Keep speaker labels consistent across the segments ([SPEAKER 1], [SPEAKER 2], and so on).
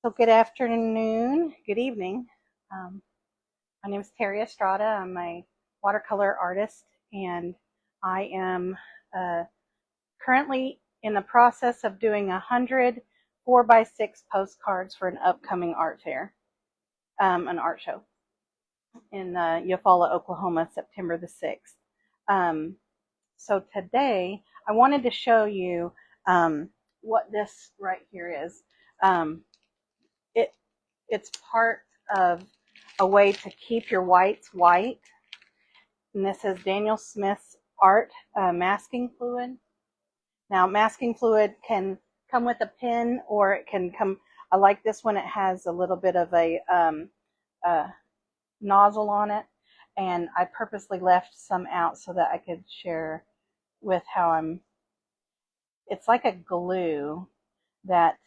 [SPEAKER 1] So good afternoon, good evening. Um, my name is Terry Estrada. I'm a watercolor artist, and I am currently in the process of doing 100 4x6 postcards for an upcoming art fair, an art show in Eufaula, Oklahoma, September the 6th. So today I wanted to show you what this right here is. Um, it It's part of a way to keep your whites white. And this is Daniel Smith's Art masking fluid. Now, masking fluid can come with a pen, or it can come, I like this one, it has a little bit of a nozzle on it. And I purposely left some out so that I could share with it's like a glue that,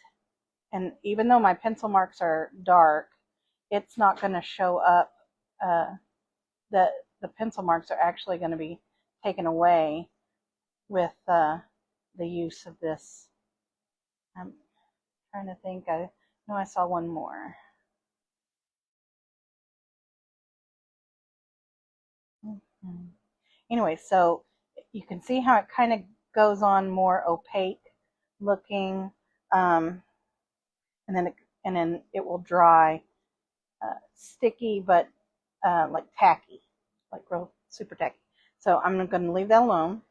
[SPEAKER 1] and even though my pencil marks are dark, it's not going to show up. The pencil marks are actually going to be taken away with the use of this. I'm trying to think. I know I saw one more. Anyway, so you can see how it kind of goes on more opaque looking, and then it will dry sticky, but like tacky, like real super tacky. So I'm going to leave that alone.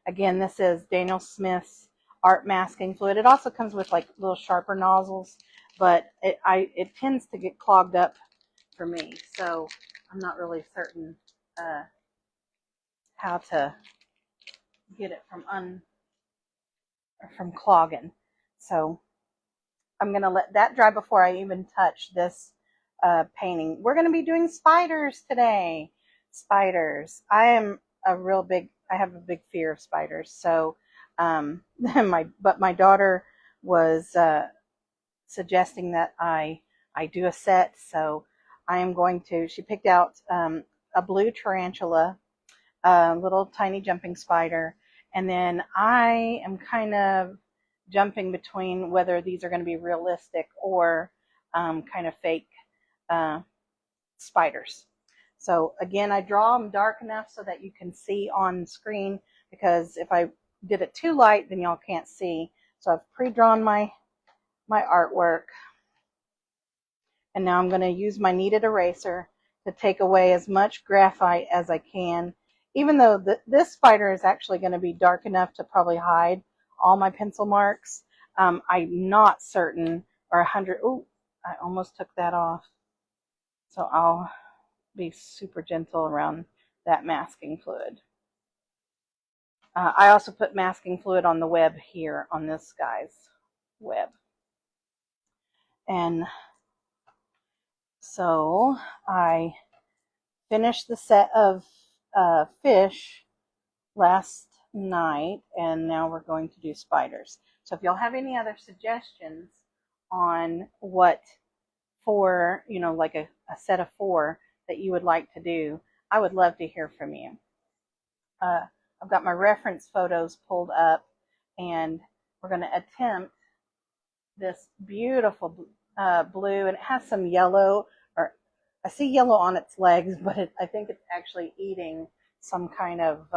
[SPEAKER 1] Again, this is Daniel Smith's Art masking fluid. It also comes with like little sharper nozzles, but it tends to get clogged up for me, so I'm not really certain how to get it from clogging. So I'm going to let that dry before I even touch this painting. We're going to be doing spiders today. Spiders. I have a big fear of spiders. So, but my daughter was suggesting that I do a set. So I am going to, she picked out a blue tarantula, a little tiny jumping spider. And then I am kind of jumping between whether these are going to be realistic or kind of fake spiders. So again, I draw them dark enough so that you can see on screen, because if I did it too light, then y'all can't see. So I've pre-drawn my artwork, and now I'm going to use my kneaded eraser to take away as much graphite as I can, even though this spider is actually going to be dark enough to probably hide all my pencil marks. I'm not certain, or 100, oh, I almost took that off. So I'll be super gentle around that masking fluid. I also put masking fluid on the web here, on this guy's web. And so I finished the set of fish last night, and now we're going to do spiders. So if y'all have any other suggestions on what for, like a set of 4 that you would like to do, I would love to hear from you. I've got my reference photos pulled up, and we're going to attempt this beautiful blue, and it has some yellow, or I see yellow on its legs, but I think it's actually eating some kind of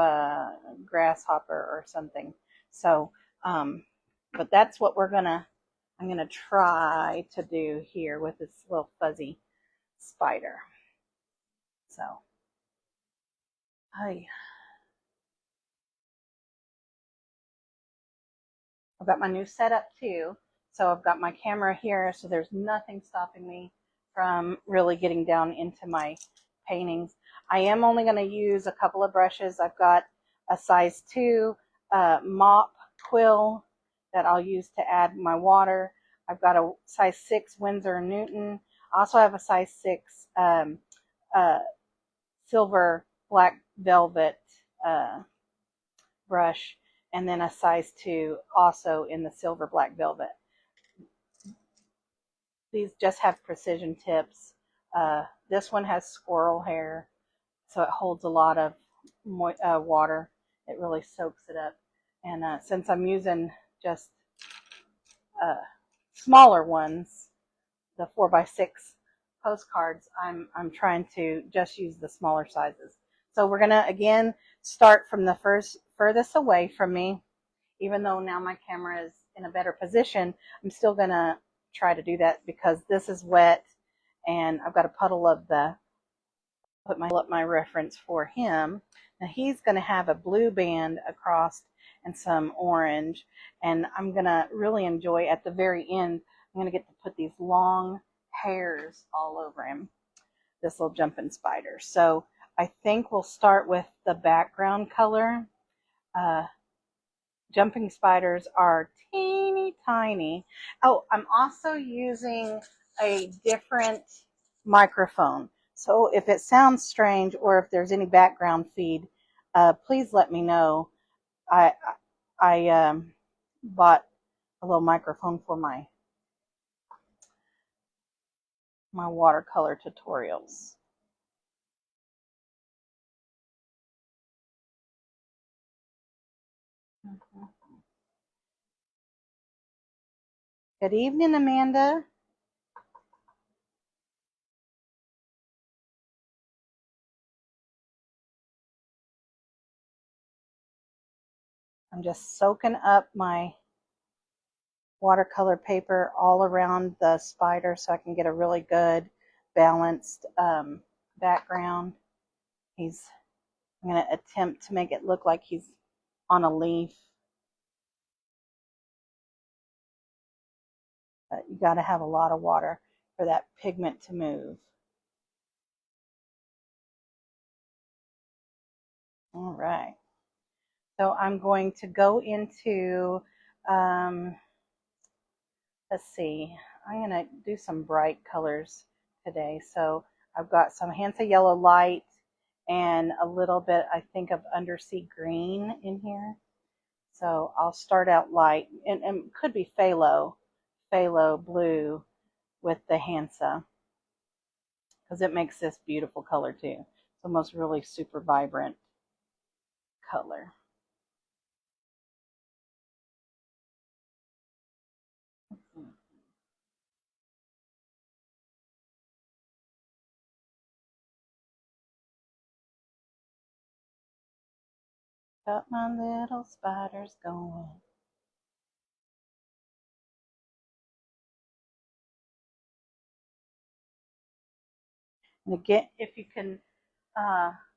[SPEAKER 1] grasshopper or something. So, but that's what I'm gonna try to do here with this little fuzzy spider. So, I've got my new setup too. So I've got my camera here, so there's nothing stopping me from really getting down into my paintings. I am only going to use a couple of brushes. I've got a size 2 mop quill that I'll use to add my water. I've got a size 6 Winsor & Newton. I also have a size 6 silver black velvet brush, and then a size 2 also in the silver black velvet. These just have precision tips. This one has squirrel hair, so it holds a lot of water. It really soaks it up. And since I'm using just smaller ones, the 4x6 postcards, I'm trying to just use the smaller sizes. So we're gonna again start from the furthest away from me. Even though now my camera is in a better position, I'm still gonna try to do that because this is wet and I've got a puddle of the, put up my reference for him. Now he's gonna have a blue band across and some orange, and I'm gonna really enjoy at the very end, I'm gonna get to put these long hairs all over him, this little jumping spider. So I think we'll start with the background color. Jumping spiders are teeny tiny. Oh, I'm also using a different microphone. So if it sounds strange or if there's any background feed, please let me know. I bought a little microphone for my watercolor tutorials. Good evening, Amanda. I'm just soaking up my watercolor paper all around the spider so I can get a really good balanced background. I'm going to attempt to make it look like he's on a leaf. But you got to have a lot of water for that pigment to move. All right. So I'm going to go into, let's see, I'm going to do some bright colors today. So I've got some Hansa Yellow Light and a little bit, I think, of Undersea Green in here. So I'll start out light, and could be phthalo blue with the Hansa, because it makes this beautiful color too. It's almost really super vibrant color. Got my little spiders going. And again, if you can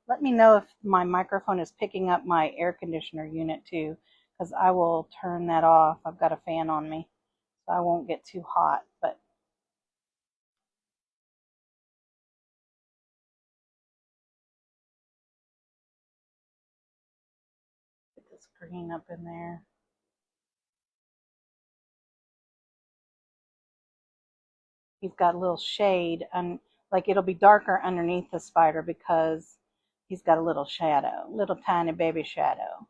[SPEAKER 1] let me know if my microphone is picking up my air conditioner unit too, because I will turn that off. I've got a fan on me, so I won't get too hot. But get this green up in there. He's got a little shade, and like it'll be darker underneath the spider because he's got a little shadow, little tiny baby shadow.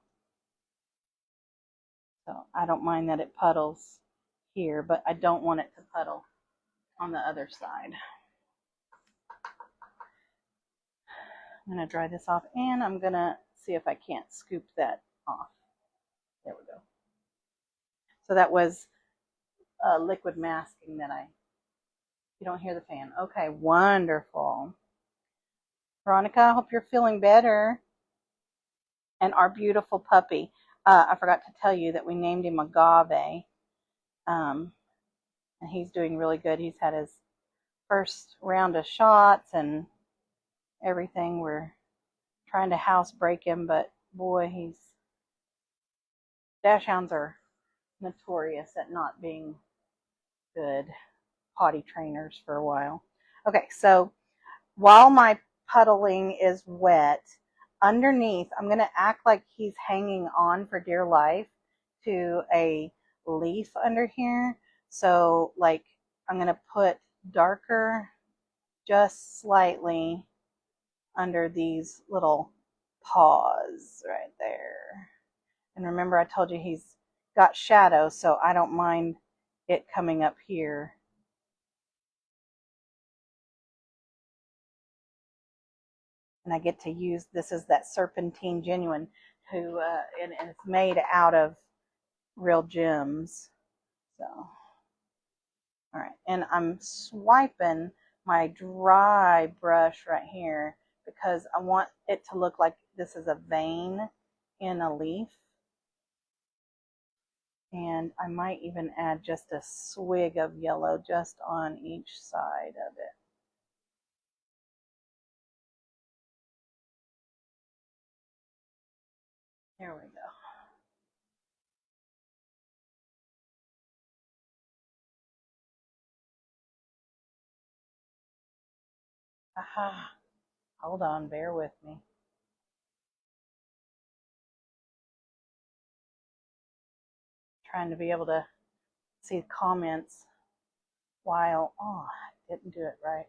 [SPEAKER 1] So I don't mind that it puddles here, but I don't want it to puddle on the other side. I'm going to dry this off, and I'm going to see if I can't scoop that off. There we go. So that was liquid masking that you don't hear the fan. Okay, wonderful. Veronica, I hope you're feeling better. And our beautiful puppy. I forgot to tell you that we named him Agave. And he's doing really good. He's had his first round of shots and everything. We're trying to housebreak him, but boy, dachshunds are notorious at not being good potty trainers for a while. Okay, so while my puddling is wet, underneath, I'm going to act like he's hanging on for dear life to a leaf under here. So, like, I'm going to put darker, just slightly, under these little paws right there. And remember, I told you he's got shadow, so I don't mind it coming up here. And I get to use, this is that Serpentine Genuine, and it's made out of real gems. So All right, and I'm swiping my dry brush right here because I want it to look like this is a vein in a leaf. And I might even add just a swig of yellow just on each side of it. There we go. Aha. Hold on, bear with me. Trying to be able to see comments while, oh, I didn't do it right.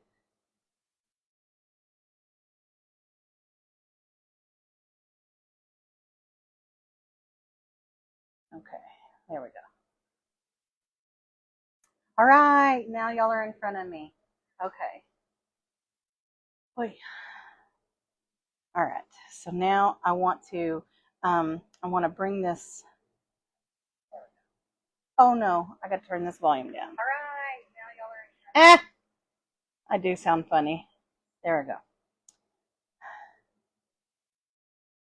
[SPEAKER 1] Okay, there we go. All right, now y'all are in front of me. Okay. Wait. All right, so now I want to bring this. Oh no, I got to turn this volume down. All right, now y'all are in front of me. I do sound funny. There we go.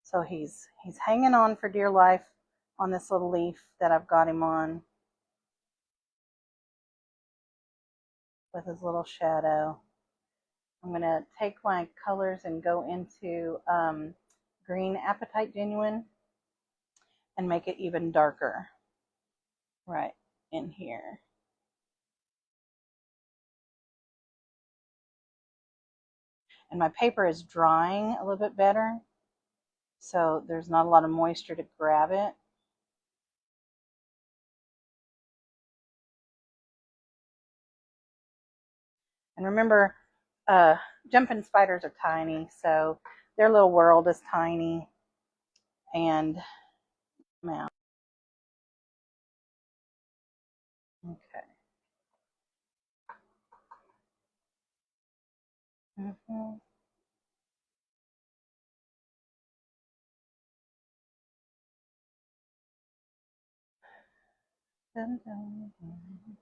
[SPEAKER 1] So he's hanging on for dear life on this little leaf that I've got him on with his little shadow. I'm going to take my colors and go into green Apatite Genuine and make it even darker right in here. And my paper is drying a little bit better, so there's not a lot of moisture to grab it. And remember, jumping spiders are tiny, so their little world is tiny. And now, okay. Mm-hmm. Dun, dun, dun.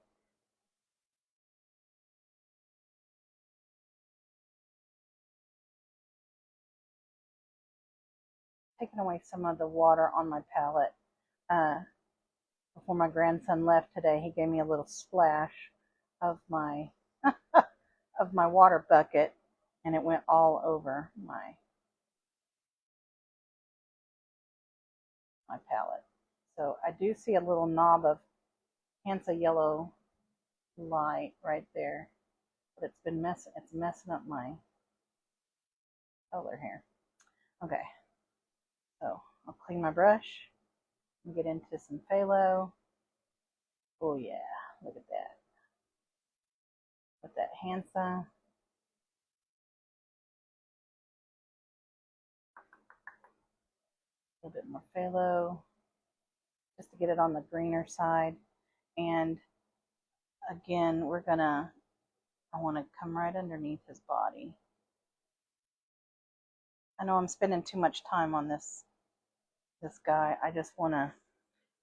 [SPEAKER 1] Taking away some of the water on my palette. Before my grandson left today, he gave me a little splash of my of my water bucket, and it went all over my palette. So I do see a little knob of Hansa yellow light right there, but it's messing up my color here. Okay, so I'll clean my brush and get into some phthalo. Oh yeah, look at that. With that Hansa. A little bit more phthalo, just to get it on the greener side. And again, I want to come right underneath his body. I know I'm spending too much time on this guy. I just want to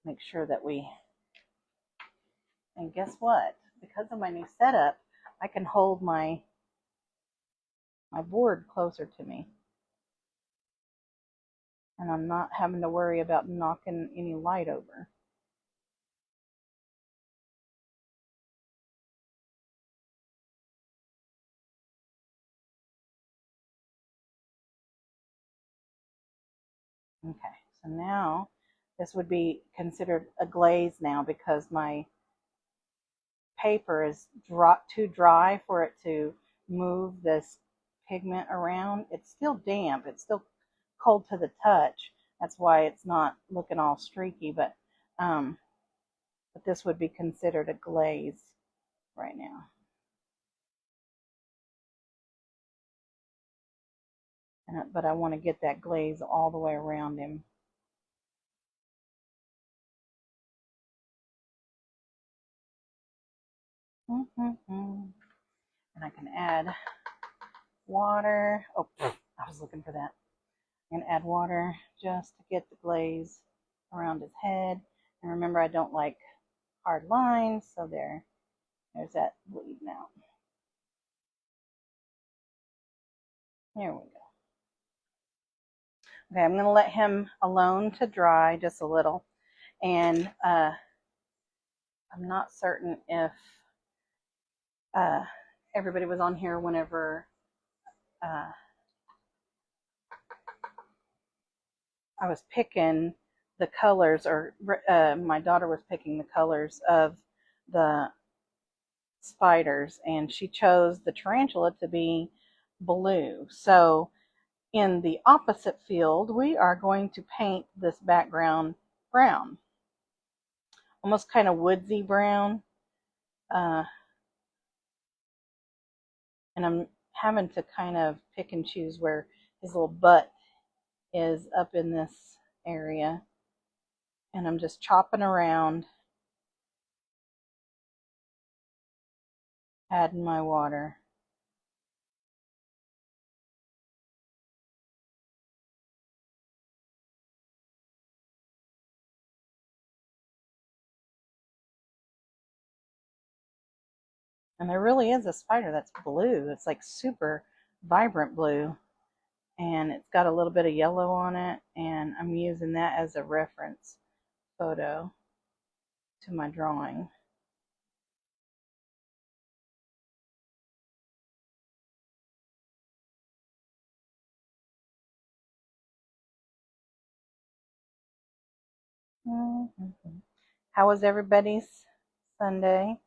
[SPEAKER 1] make sure that and guess what? Because of my new setup, I can hold my board closer to me. And I'm not having to worry about knocking any light over. Okay, so now this would be considered a glaze now because my paper is too dry for it to move this pigment around. It's still damp. It's still cold to the touch. That's why it's not looking all streaky, but this would be considered a glaze right now. But I want to get that glaze all the way around him. And I can add water. Oh, I was looking for that. I'm going to add water just to get the glaze around his head. And remember, I don't like hard lines, so there. There's that bleeding out. There we go. Okay, I'm going to let him alone to dry just a little. And I'm not certain if everybody was on here whenever I was picking the colors, or my daughter was picking the colors of the spiders, and she chose the tarantula to be blue. So in the opposite field, we are going to paint this background brown, almost kind of woodsy brown. And I'm having to kind of pick and choose where his little butt is up in this area. And I'm just chopping around, adding my water. And there really is a spider that's blue. It's like super vibrant blue. And it's got a little bit of yellow on it. And I'm using that as a reference photo to my drawing. Mm-hmm. How was everybody's Sunday?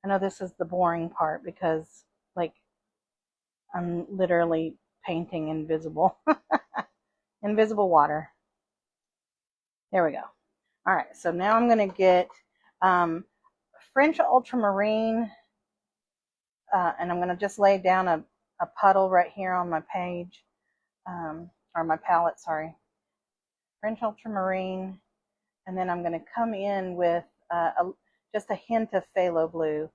[SPEAKER 1] I know this is the boring part because, like, I'm literally painting invisible, invisible water. There we go. All right, so now I'm going to get um, French ultramarine, and I'm going to just lay down a puddle right here on my page, or my palette, sorry. French ultramarine, and then I'm going to come in with just a hint of phthalo blue,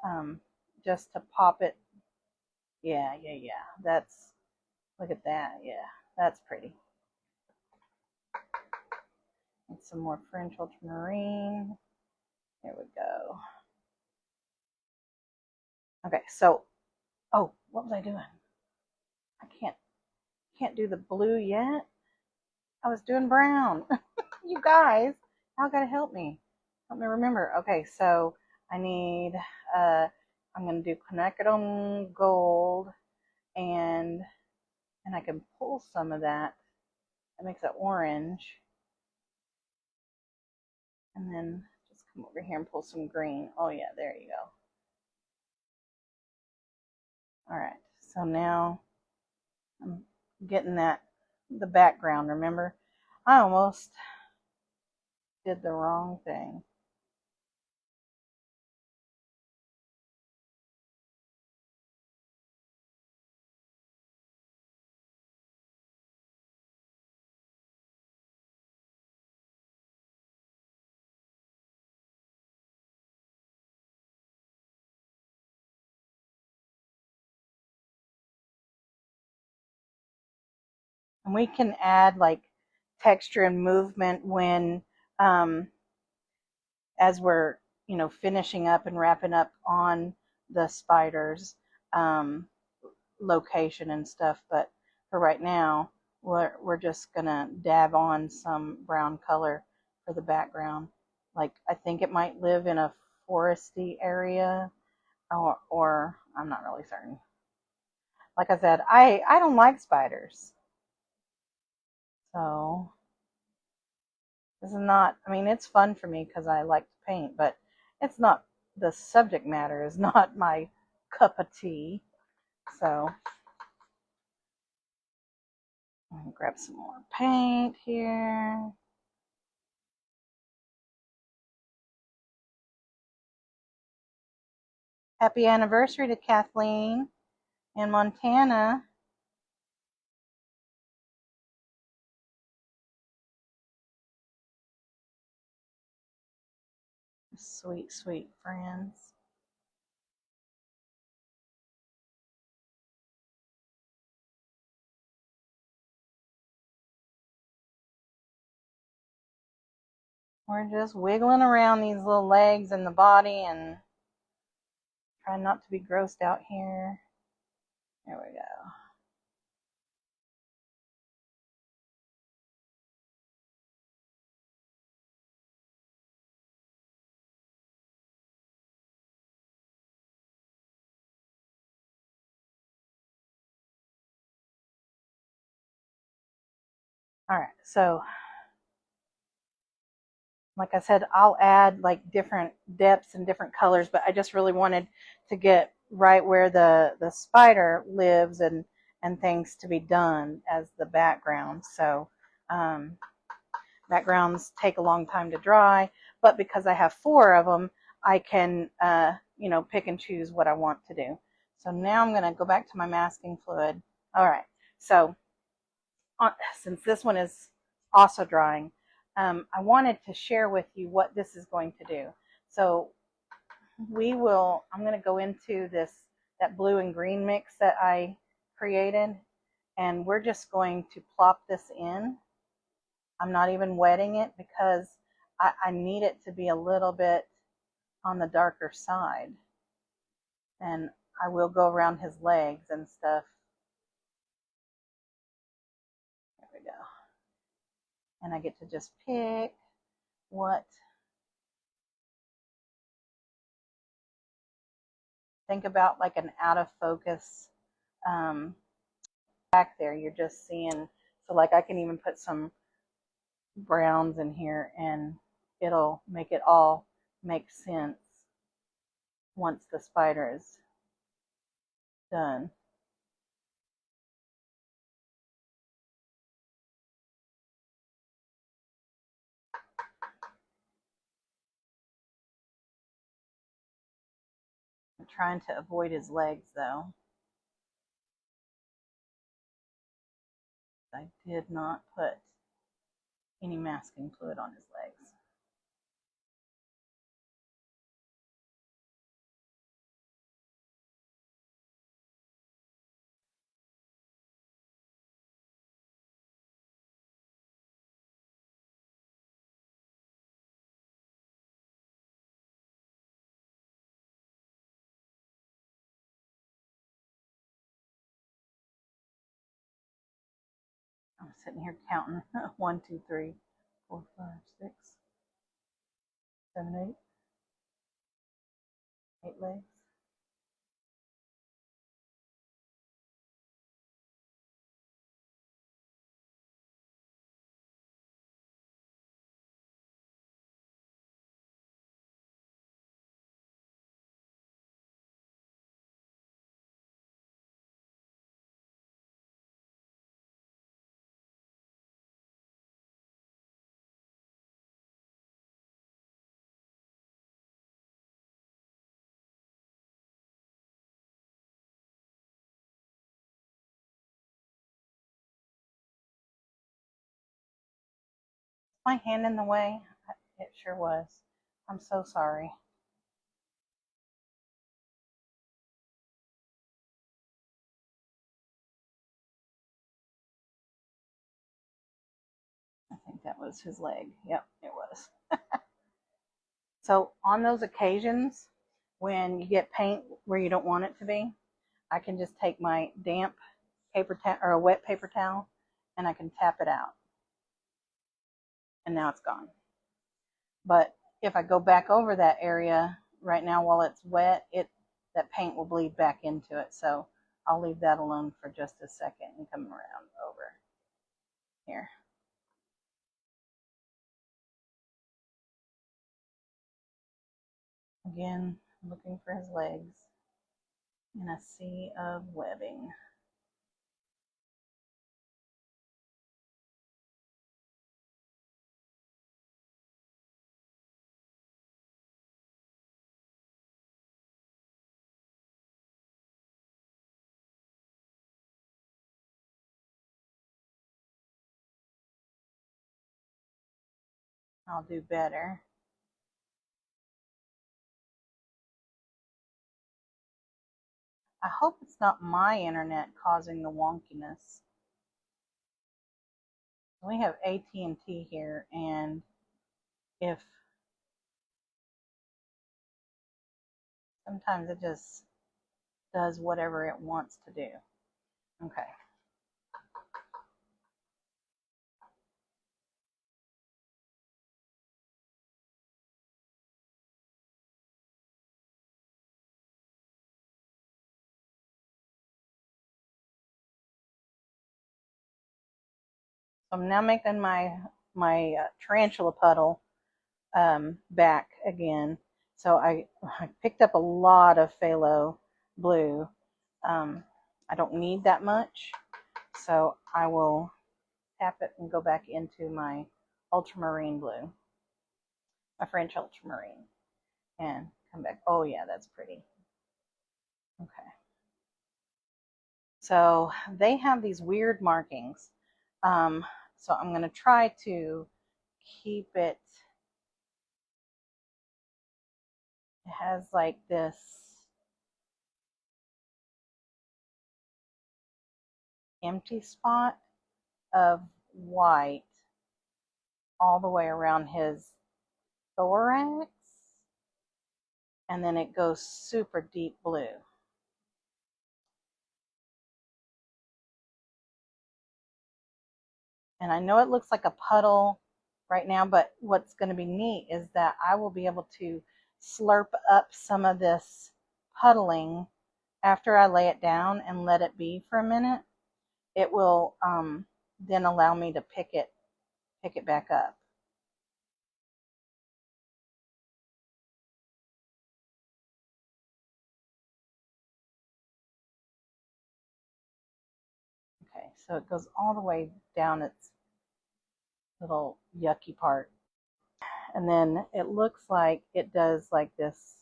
[SPEAKER 1] um, just to pop it. Yeah. That's, look at that. Yeah, that's pretty. And some more French ultramarine. There we go. Okay, so, oh, what was I doing? I can't do the blue yet. I was doing brown. You guys, y'all gotta help me. Help me remember. Okay, so I need, I'm gonna do quinacridone gold, and I can pull some of that. That makes it orange. And then just come over here and pull some green. Oh yeah, there you go. All right, so now I'm getting the background. Remember, I almost did the wrong thing. And we can add like texture and movement when, um, as we're, finishing up and wrapping up on the spiders, um, location and stuff. But for right now, we're just gonna dab on some brown color for the background. Like, I think it might live in a foresty area, or I'm not really certain. Like I said, I don't like spiders, so this is not. I mean, it's fun for me because I like to paint, but it's not. The subject matter is not my cup of tea. So I'm gonna grab some more paint here. Happy anniversary to Kathleen in Montana. Sweet, sweet friends. We're just wiggling around these little legs and the body and trying not to be grossed out here. There we go. All right, so like I said, I'll add like different depths and different colors, but I just really wanted to get right where the spider lives and things to be done as the background. So um, backgrounds take a long time to dry, but because I have 4 of them, I can pick and choose what I want to do. So now I'm going to go back to my masking fluid. All right, so since this one is also drying, I wanted to share with you what this is going to do. So I'm going to go into that blue and green mix that I created, and we're just going to plop this in. I'm not even wetting it because I need it to be a little bit on the darker side. And I will go around his legs and stuff. There we go. And I get to just pick what. Think about like an out of focus back there. You're just seeing. So like I can even put some browns in here and it'll make it all make sense once the spider is done. I'm trying to avoid his legs though. I did not put any masking fluid on his legs. I'm sitting here counting 1, 2, 3, 4, 5, 6, 7, 8 legs. My hand in the way? It sure was. I'm so sorry. I think that was his leg. Yep, it was. So on those occasions when you get paint where you don't want it to be, I can just take my damp paper towel or a wet paper towel and I can tap it out. And now it's gone. But if I go back over that area right now while it's wet, that paint will bleed back into it. So I'll leave that alone for just a second and come around over here. Again, looking for his legs in a sea of webbing. I'll do better. I hope it's not my internet causing the wonkiness. We have AT&T here, and if sometimes it just does whatever it wants to do. Okay. So I'm now making my tarantula puddle back again. So I picked up a lot of phthalo blue. I don't need that much, so I will tap it and go back into my ultramarine blue, my French ultramarine, and come back. Oh yeah, that's pretty. Okay. So they have these weird markings. So I'm going to try to keep it. It has like this empty spot of white all the way around his thorax, and then it goes super deep blue. And I know it looks like a puddle right now, but what's going to be neat is that I will be able to slurp up some of this puddling after I lay it down and let it be for a minute. It will then allow me to pick it back up. Okay, so it goes all the way down its little yucky part. And then it looks like it does like this.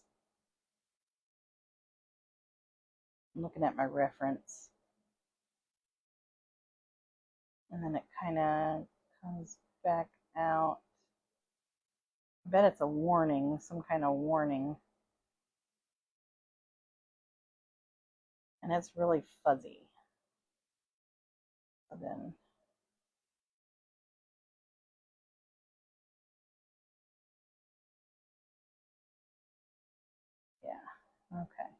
[SPEAKER 1] I'm looking at my reference. And then it kind of comes back out. I bet it's a warning, some kind of warning. And it's really fuzzy. So then yeah, okay.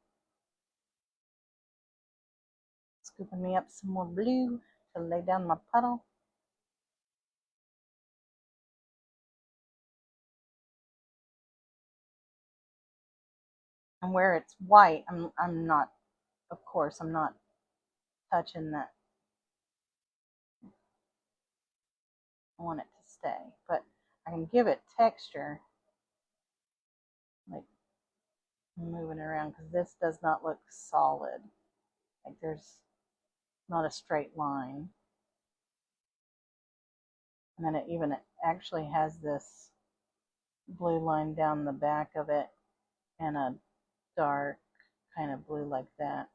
[SPEAKER 1] Scooping me up some more blue to lay down my puddle. And where it's white, I'm not, of course, I'm not touching that. I want it to stay, but I can give it texture, like moving around, because this does not look solid. Like there's not a straight line. And then it actually has this blue line down the back of it and a dark kind of blue like that.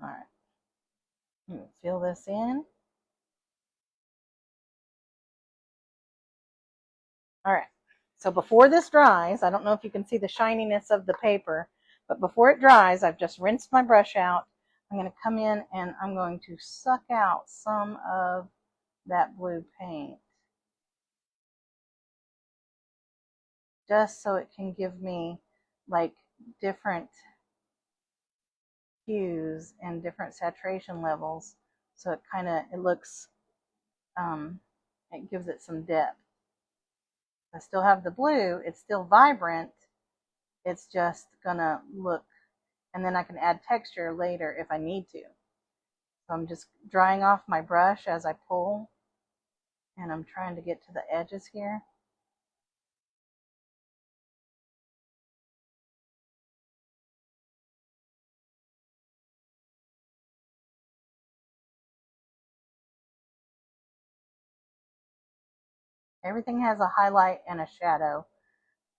[SPEAKER 1] All right, fill this in. All right, so before this dries, I don't know if you can see the shininess of the paper, but before it dries, I've just rinsed my brush out. I'm going to come in and I'm going to suck out some of that blue paint, just so it can give me like different hues and different saturation levels, so it looks it gives it some depth. I still have the blue, it's still vibrant, it's just gonna look, and then I can add texture later if I need to. So I'm just drying off my brush as I pull, and I'm trying to get to the edges here. Everything has a highlight and a shadow,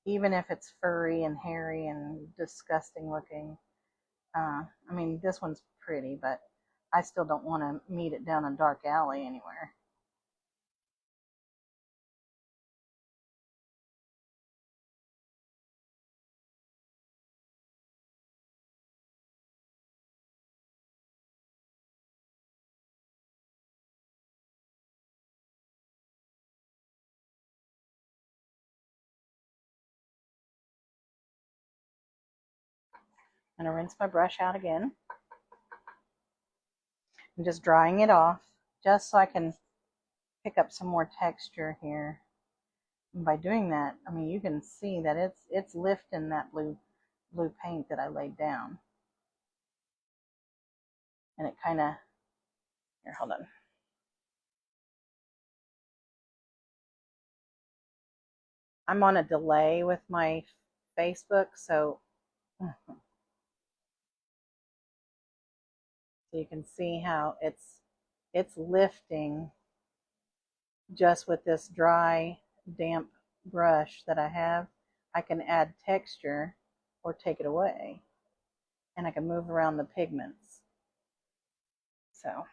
[SPEAKER 1] even if it's furry and hairy and disgusting looking. I mean, this one's pretty, but I still don't want to meet it down a dark alley anywhere. I'm going to rinse my brush out again. I'm just drying it off just so I can pick up some more texture here. And by doing that, I mean, you can see that it's lifting that blue paint that I laid down. And it kind of, here, hold on. I'm on a delay with my Facebook, so you can see how it's lifting just with this dry, damp brush that I have. I can add texture or take it away, and I can move around the pigments. So,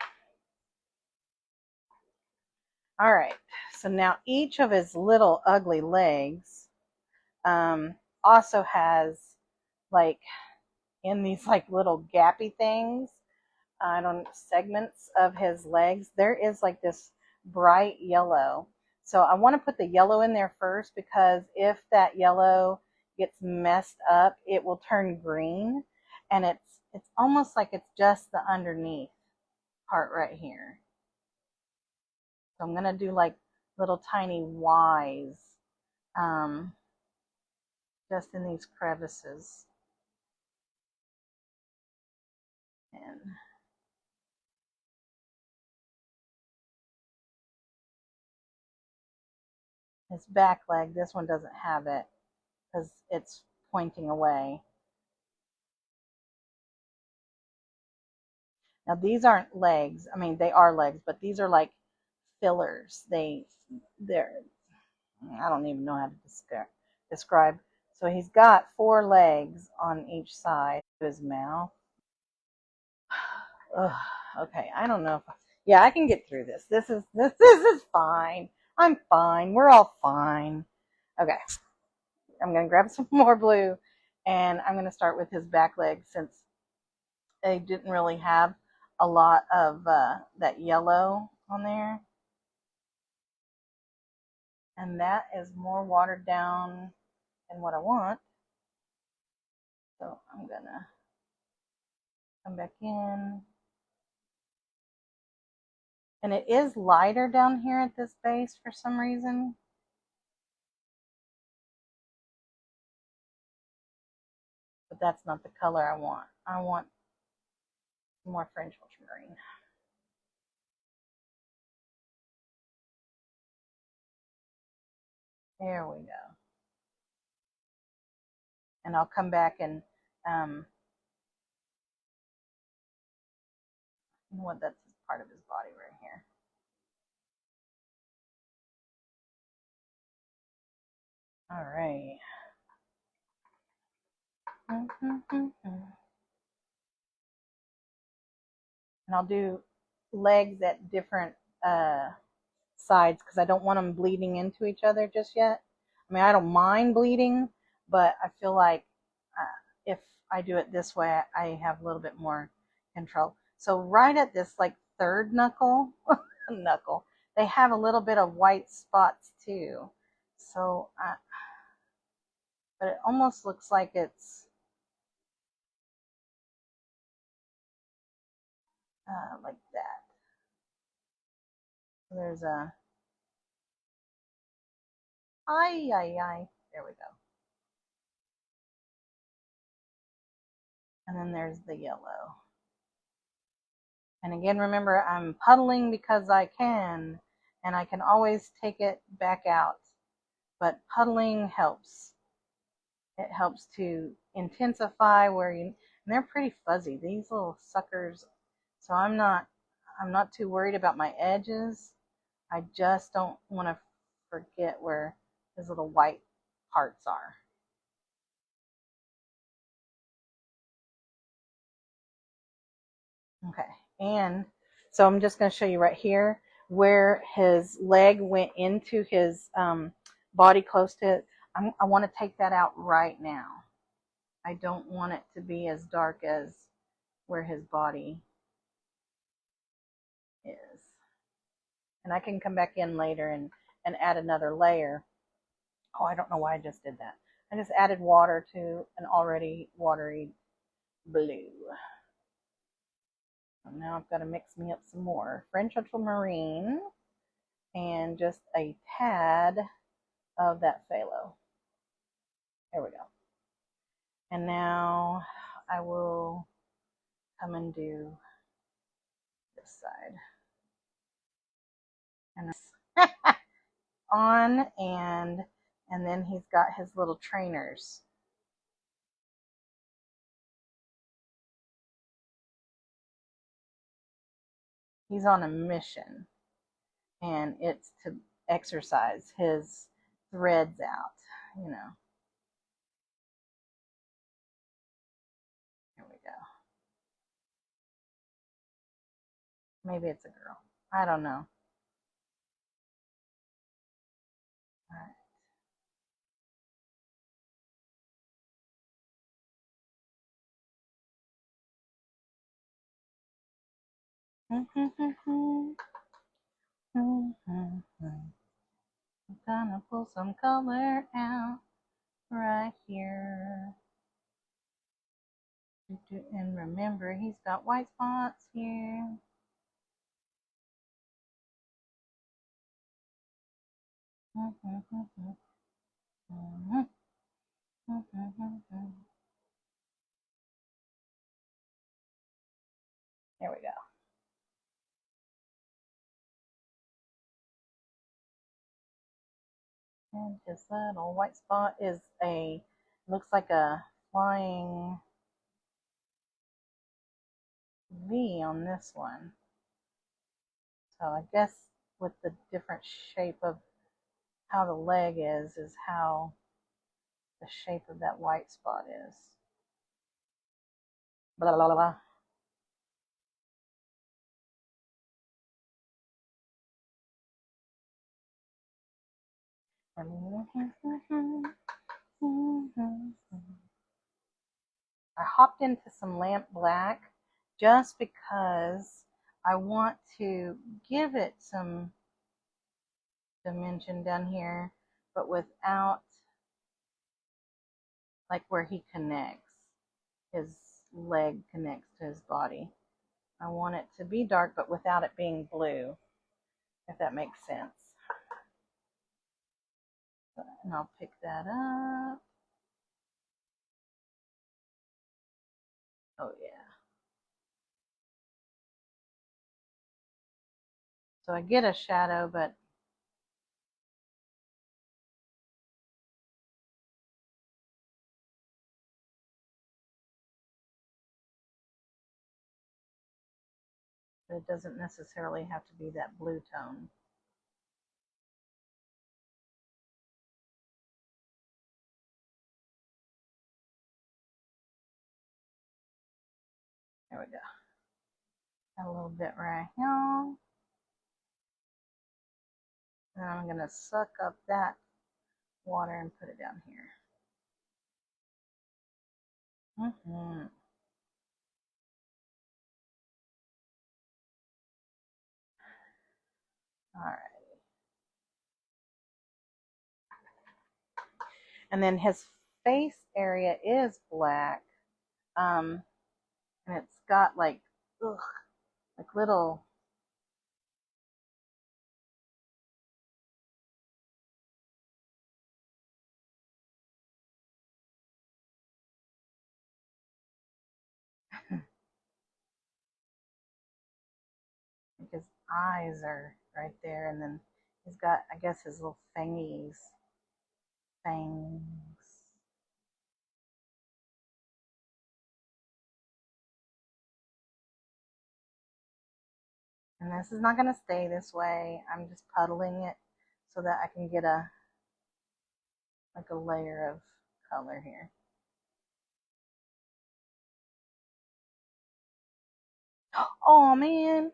[SPEAKER 1] all right. So now each of his little ugly legs also has like in these like little gappy things, I don't segments of his legs, there is like this bright yellow. So I want to put the yellow in there first, because if that yellow gets messed up, it will turn green, and it's almost like it's just the underneath part right here. So I'm gonna do like little tiny Y's just in these crevices. And his back leg, this one doesn't have it because it's pointing away. Now these aren't legs. I mean, they are legs, but these are like fillers. They're, I don't even know how to describe. So he's got 4 legs on each side of his mouth. Ugh, okay, I don't know if yeah, I can get through this. This is fine. I'm fine. We're all fine. Okay, I'm gonna grab some more blue, and I'm gonna start with his back leg, since they didn't really have a lot of that yellow on there. And that is more watered down than what I want. So I'm gonna come back in. And it is lighter down here at this base for some reason. But that's not the color I want. I want more French ultramarine. There we go. And I'll come back and, you know what, that's part of his body right here. All right. And I'll do legs at different sides, because I don't want them bleeding into each other just yet. I mean, I don't mind bleeding, but I feel like if I do it this way, I have a little bit more control. So right at this like third knuckle, they have a little bit of white spots too. So, but it almost looks like it's like that. There's a, there we go. And then there's the yellow. And again, remember, I'm puddling because I can, and I can always take it back out. But puddling helps. It helps to intensify where you, and they're pretty fuzzy, these little suckers. So I'm not too worried about my edges. I just don't want to forget where his little white parts are. Okay, and so I'm just going to show you right here where his leg went into his body close to it. I want to take that out right now. I don't want it to be as dark as where his body is. And I can come back in later and add another layer. Oh, I don't know why I just did that. I just added water to an already watery blue. So now I've got to mix me up some more French ultramarine and just a tad of that phthalo. There we go. And now I will come and do this side. And on, and then he's got his little trainers. He's on a mission, and it's to exercise his threads out, you know. Here we go. Maybe it's a girl. I don't know. All right. I'm gonna pull some color out right here. And remember, he's got white spots here. There we go. And his little white spot is looks like a flying V on this one. So I guess with the different shape of how the leg is how the shape of that white spot is. Blah, blah, blah, blah. I hopped into some lamp black just because I want to give it some dimension down here, but without, like where he connects, his leg connects to his body. I want it to be dark, but without it being blue, if that makes sense. And I'll pick that up. Oh yeah. So I get a shadow, but it doesn't necessarily have to be that blue tone. There we go. Got a little bit right here. And I'm going to suck up that water and put it down here. All right. And then his face area is black. And it's got like little his eyes are right there, and then he's got, I guess, his little fangs. And this is not going to stay this way. I'm just puddling it so that I can get a layer of color here. Oh man,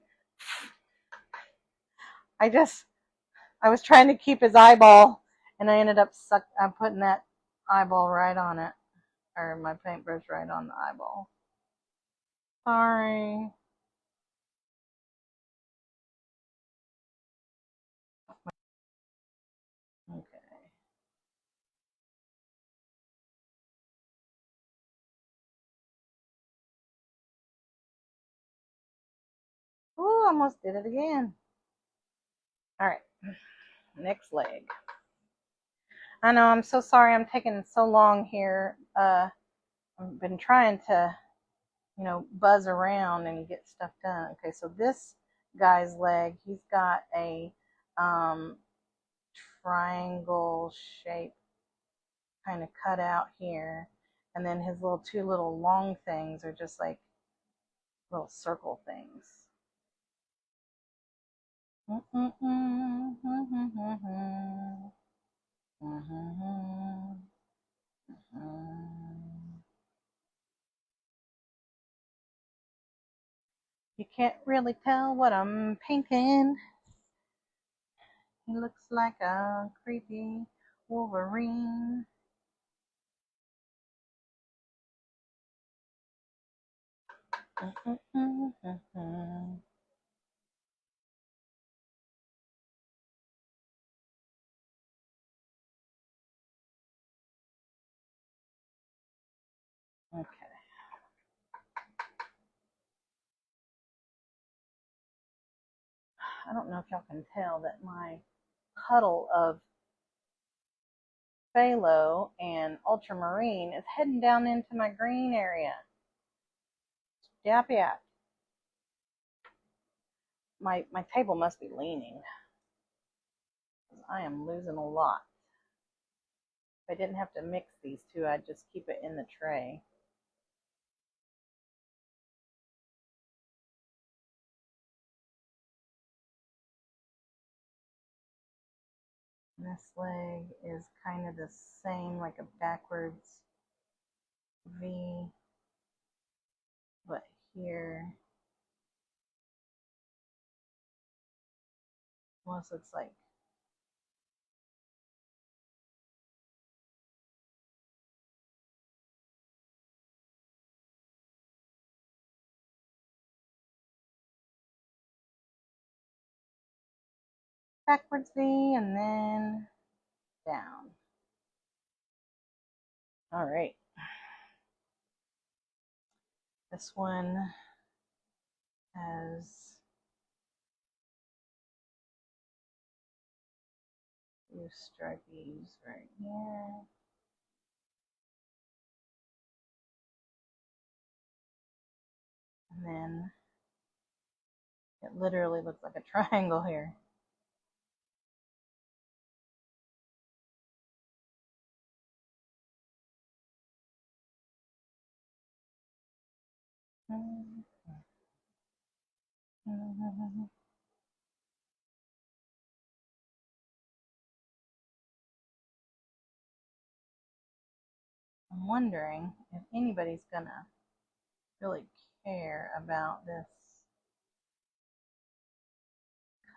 [SPEAKER 1] I was trying to keep his eyeball, and I ended up I'm putting that eyeball right on it, or my paintbrush right on the eyeball. Sorry. Okay. almost did it again. All right, next leg. I know, I'm so sorry I'm taking so long here. I've been trying to, buzz around and get stuff done. Okay, so this guy's leg, he's got a triangle shape kind of cut out here. And then his two little long things are just like little circle things. You can't really tell what I'm painting. He looks like a creepy Wolverine. Okay. I don't know if y'all can tell that my puddle of phthalo and ultramarine is heading down into my green area. Yap yap. My table must be leaning. I am losing a lot. If I didn't have to mix these two, I'd just keep it in the tray. This leg is kind of the same, like a backwards V, but here, well, so it's like backwards V and then down. All right. This one has few stripies right here. And then it literally looks like a triangle here. I'm wondering if anybody's gonna really care about this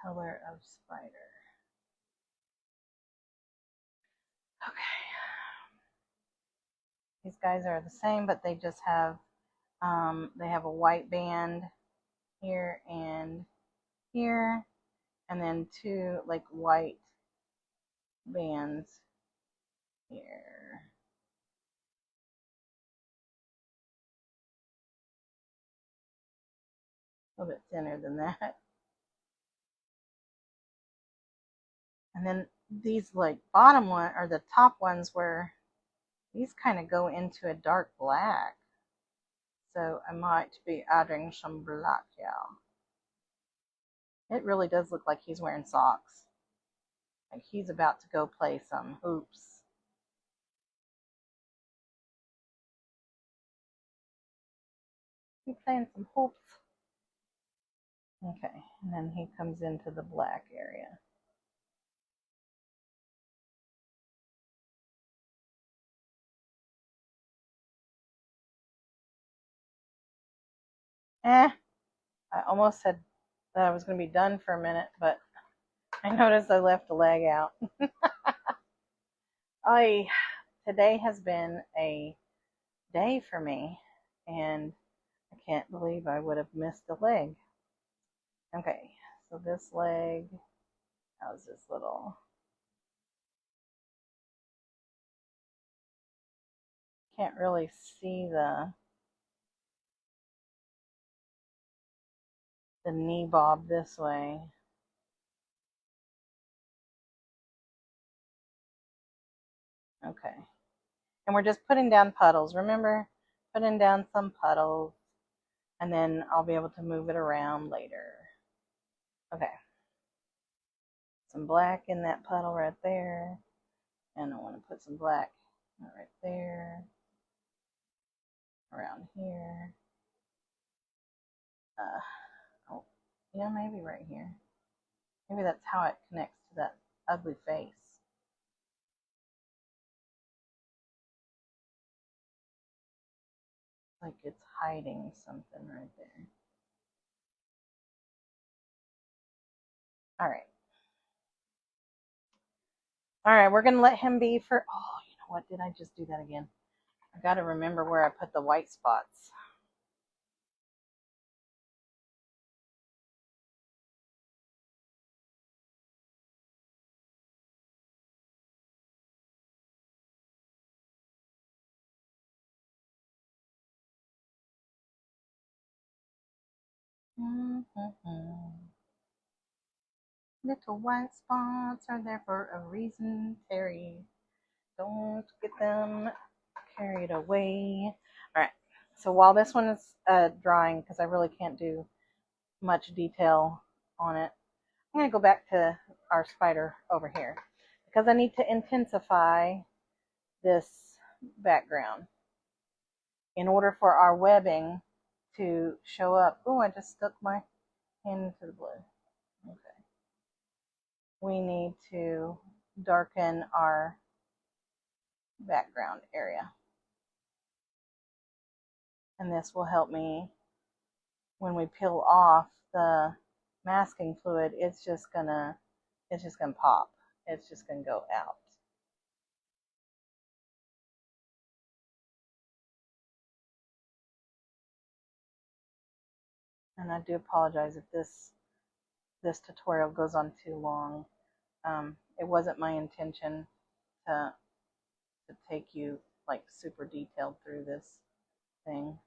[SPEAKER 1] color of spider. Okay. These guys are the same, but they just have they have a white band here and here, and then two like white bands here. A little bit thinner than that. And then these like bottom one or the top ones where these kind of go into a dark black. So I might be adding some black here. It really does look like he's wearing socks. Like he's about to go play some hoops. He's playing some hoops. Okay, and then he comes into the black area. I almost said that I was going to be done for a minute, but I noticed I left a leg out. Today has been a day for me, and I can't believe I would have missed a leg. Okay, so this leg, how's this little? Can't really see the the knee bob this way. Okay. And we're just putting down puddles. Remember, putting down some puddles, and then I'll be able to move it around later. Okay. Some black in that puddle right there. And I want to put some black right there, around here. Oh, yeah, maybe right here. Maybe that's how it connects to that ugly face. Like it's hiding something right there. All right. All right, we're going to let him be for, oh, you know what? Did I just do that again? I got to remember where I put the white spots. Little white spots are there for a reason, Terry. Don't get them carried away. All right. So while this one is drying, because I really can't do much detail on it, I'm going to go back to our spider over here because I need to intensify this background in order for our webbing to show up. Oh, I just stuck my hand into the blue. Okay. We need to darken our background area. And this will help me when we peel off the masking fluid. It's just gonna pop. It's just gonna go out. And I do apologize if this tutorial goes on too long. It wasn't my intention to take you like super detailed through this thing.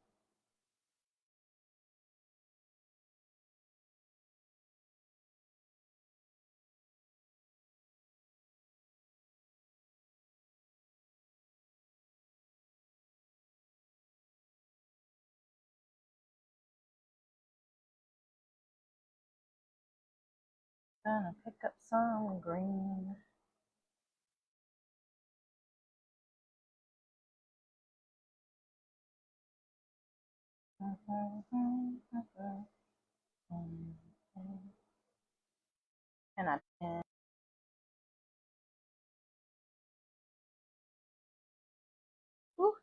[SPEAKER 1] Gonna pick up some green. And I pin. Ooh,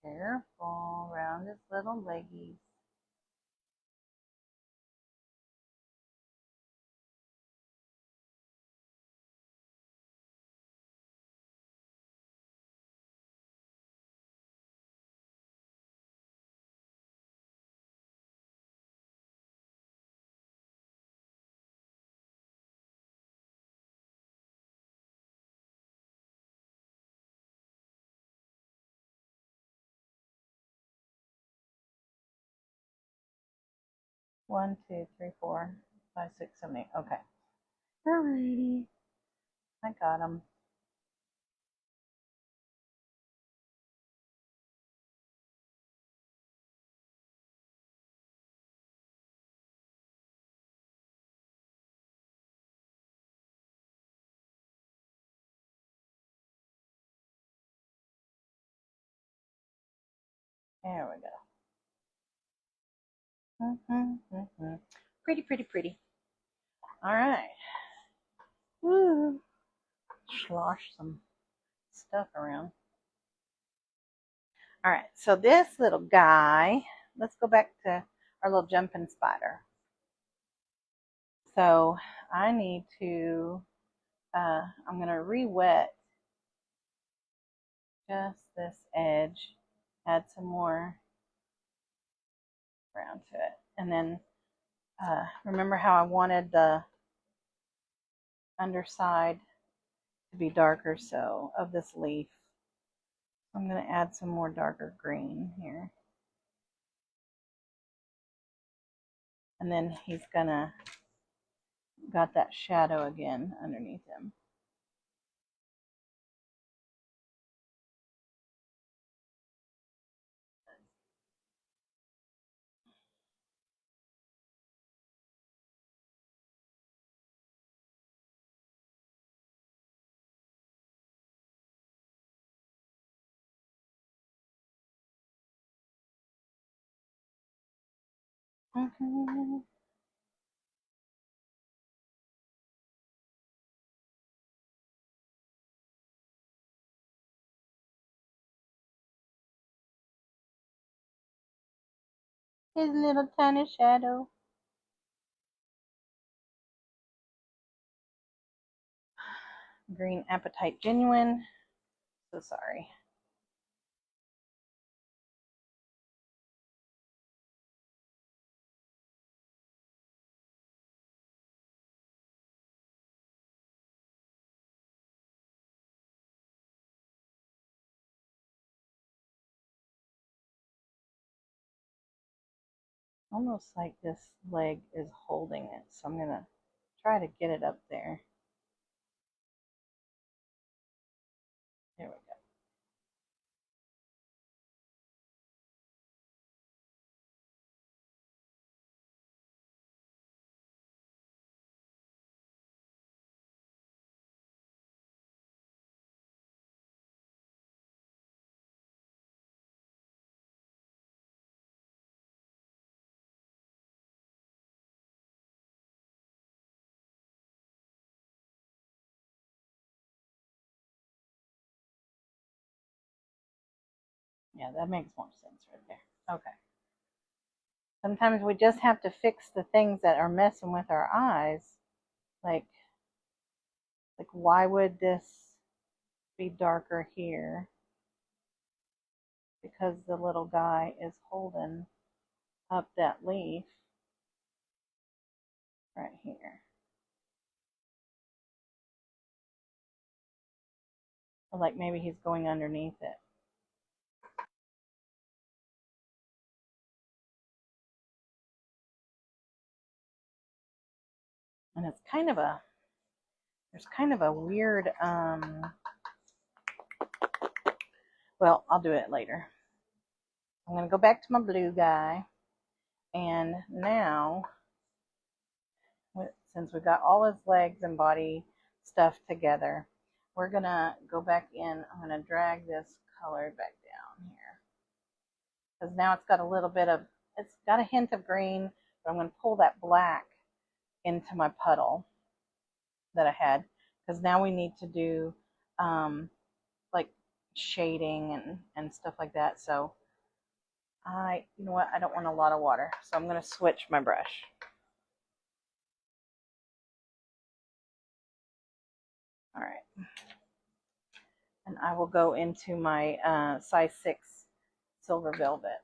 [SPEAKER 1] careful around his little leggies. One, two, three, four, five, six, seven, eight. Okay. Alrighty. I got them. There we go. Pretty, pretty, pretty. All right. Woo. Slosh some stuff around. All right. So this little guy, let's go back to our little jumping spider. So I need to, I'm going to re-wet just this edge, add some more brown to it. And then remember how I wanted the underside to be darker, so of this leaf. I'm going to add some more darker green here. And then he's gonna got that shadow again underneath him. Okay. His little tiny shadow. Green Appetite Genuine. So sorry. Almost like this leg is holding it. So I'm going to try to get it up there. There we go. Yeah, that makes more sense right there. Okay. Sometimes we just have to fix the things that are messing with our eyes. Like why would this be darker here? Because the little guy is holding up that leaf right here. Or like maybe he's going underneath it. And it's kind of a, there's kind of a weird, well, I'll do it later. I'm going to go back to my blue guy. And now, since we got all his legs and body stuff together, we're going to go back in. I'm going to drag this color back down here. Because now it's got a little bit of, it's got a hint of green, but I'm going to pull that black into my puddle that I had. Because now we need to do like shading and stuff like that. So you know what, I don't want a lot of water. So I'm going to switch my brush. All right. And I will go into my size 6 silver velvet.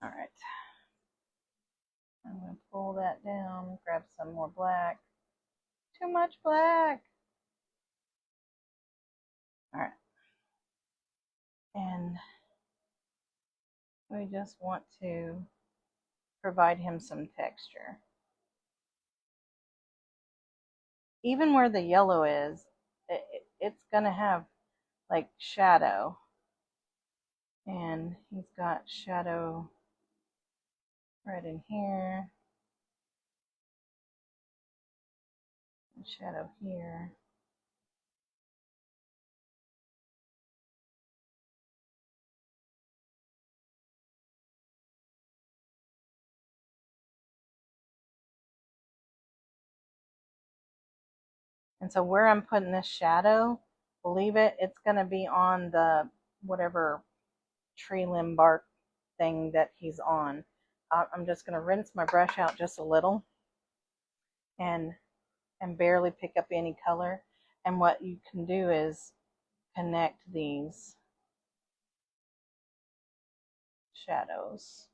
[SPEAKER 1] All right. I'm going to pull that down, grab some more black. Too much black. All right. And we just want to provide him some texture. Even where the yellow is, it's going to have like shadow. And he's got shadow right in here. And shadow here. And so where I'm putting this shadow, believe it, it's going to be on the whatever tree limb bark thing that he's on. I'm just going to rinse my brush out just a little and barely pick up any color. And what you can do is connect these shadows.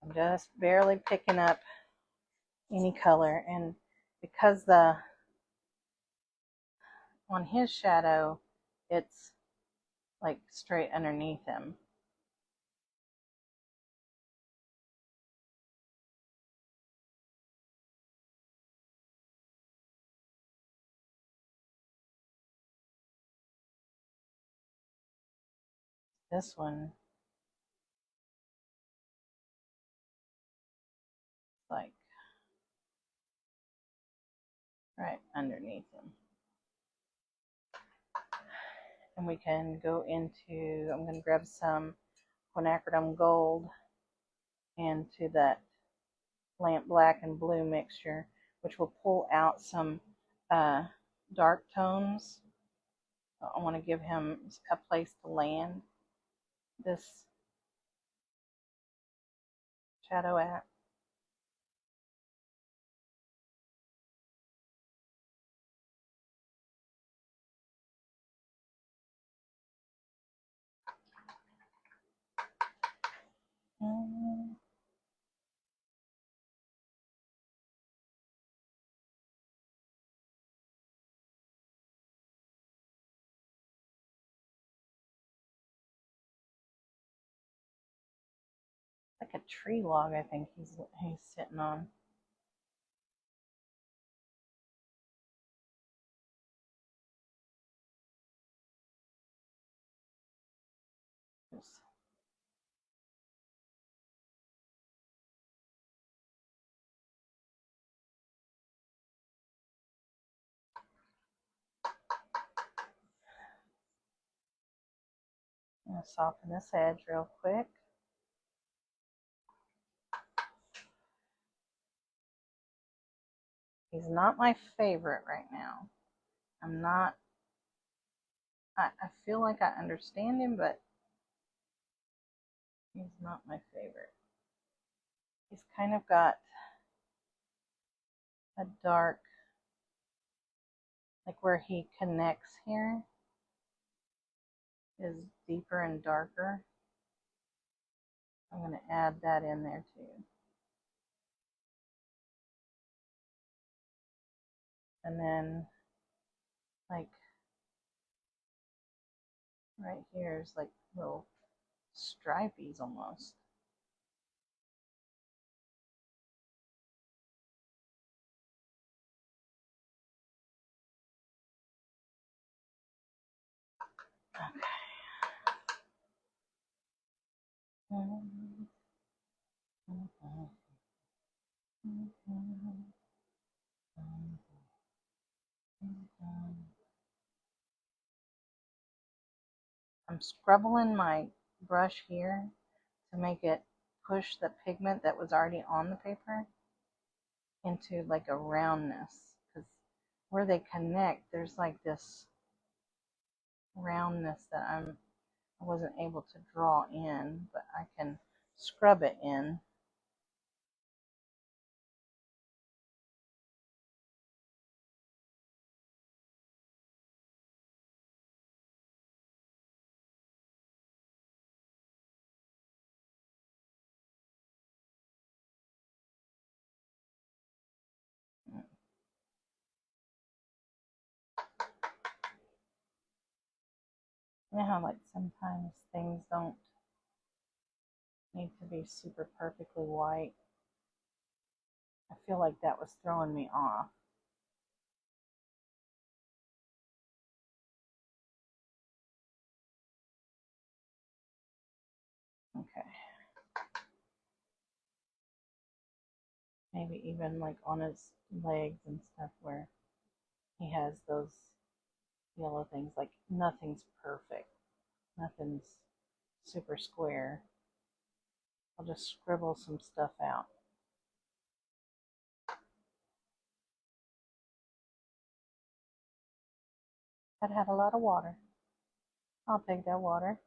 [SPEAKER 1] I'm just barely picking up any color, and because on his shadow, it's like straight underneath him. This one, like right underneath him. And we can go into, I'm going to grab some quinacridone gold into that lamp black and blue mixture, which will pull out some dark tones. I want to give him a place to land this shadow at. Like a tree log, I think he's sitting on. I'm going to soften this edge real quick. He's not my favorite right now. I'm not, I feel like I understand him, but he's not my favorite. He's kind of got a dark, like where he connects here is deeper and darker. I'm going to add that in there too. And then like right here is like little stripies almost. Okay. I'm scrubbing my brush here to make it push the pigment that was already on the paper into like a roundness, because where they connect there's like this roundness that I wasn't able to draw in, but I can scrub it in. You know how like sometimes things don't need to be super perfectly white? I feel like that was throwing me off. Okay. Maybe even like on his legs and stuff where he has those yellow things. Like nothing's perfect. Nothing's super square. I'll just scribble some stuff out. That had a lot of water. I'll take that water.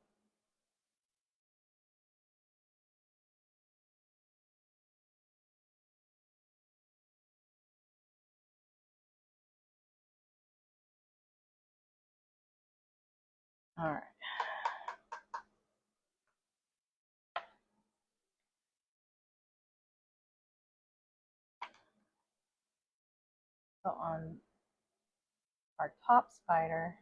[SPEAKER 1] All right. So on our top spider,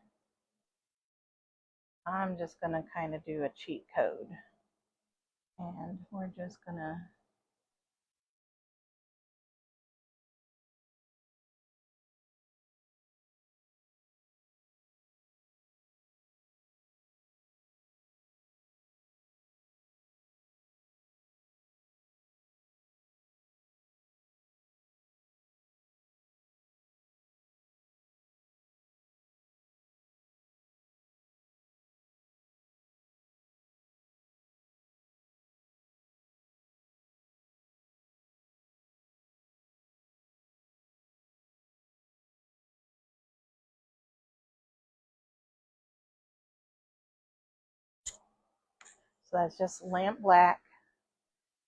[SPEAKER 1] I'm just going to kind of do a cheat code. And we're just going to so that's just lamp black,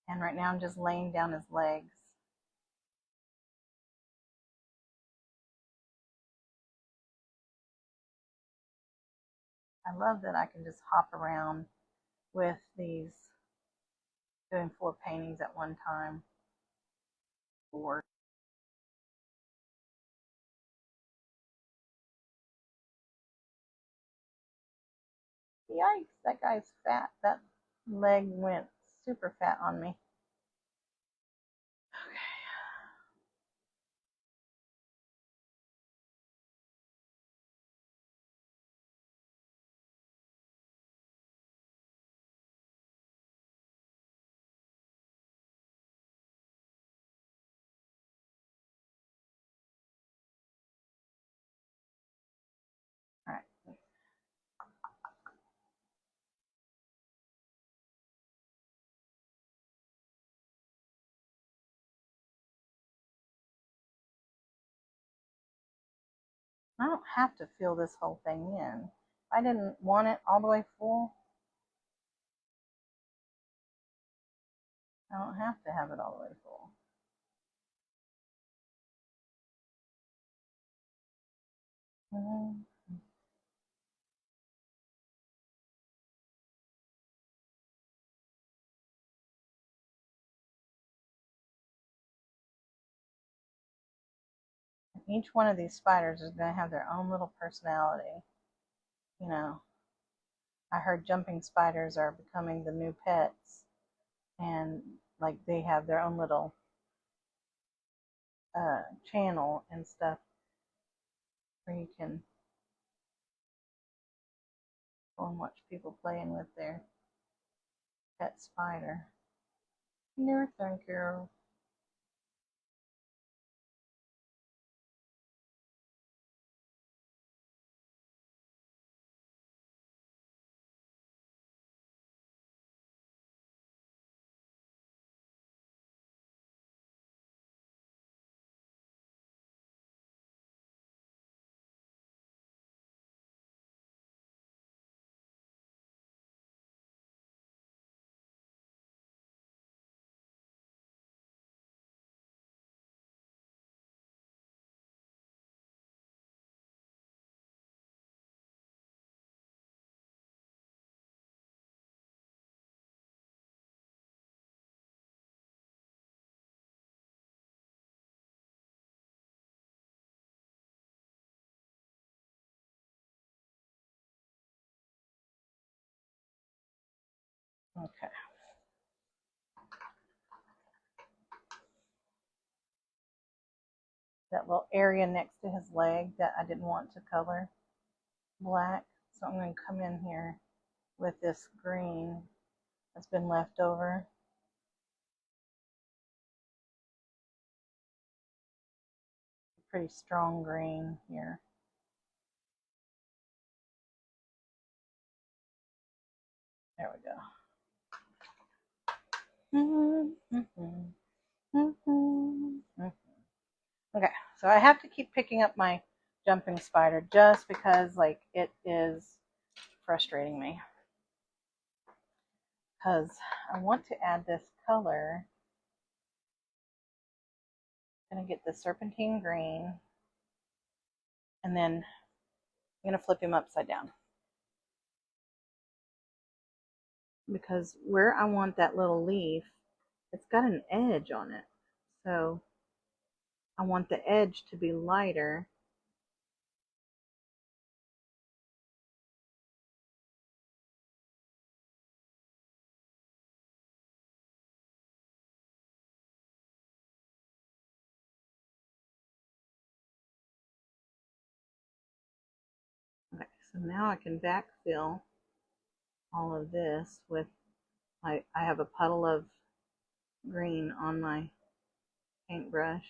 [SPEAKER 1] and right now I'm just laying down his legs. I love that I can just hop around with these, doing 4 paintings at one time. 4. Yikes, that guy's fat. That leg went super fat on me. All right. I don't have to fill this whole thing in. If I didn't want it all the way full, I don't have to have it all the way full. Each one of these spiders is going to have their own little personality. You know, I heard jumping spiders are becoming the new pets, and like they have their own little channel and stuff where you can go and watch people playing with their pet spider. No, thank you. Okay. That little area next to his leg that I didn't want to color black. So I'm going to come in here with this green that's been left over. Pretty strong green here. There we go. Okay, so I have to keep picking up my jumping spider just because like it is frustrating me. Because I want to add this color. I'm going to get the serpentine green, and then I'm going to flip him upside down. Because where I want that little leaf, it's got an edge on it. So I want the edge to be lighter. Okay, so now I can backfill all of this with I have a puddle of green on my paintbrush.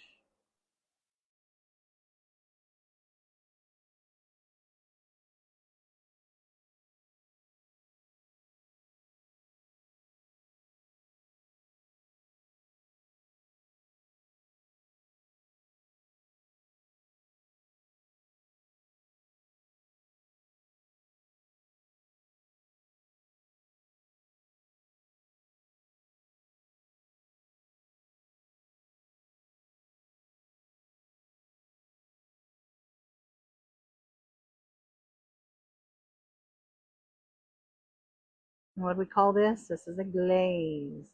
[SPEAKER 1] What do we call this? This is a glaze,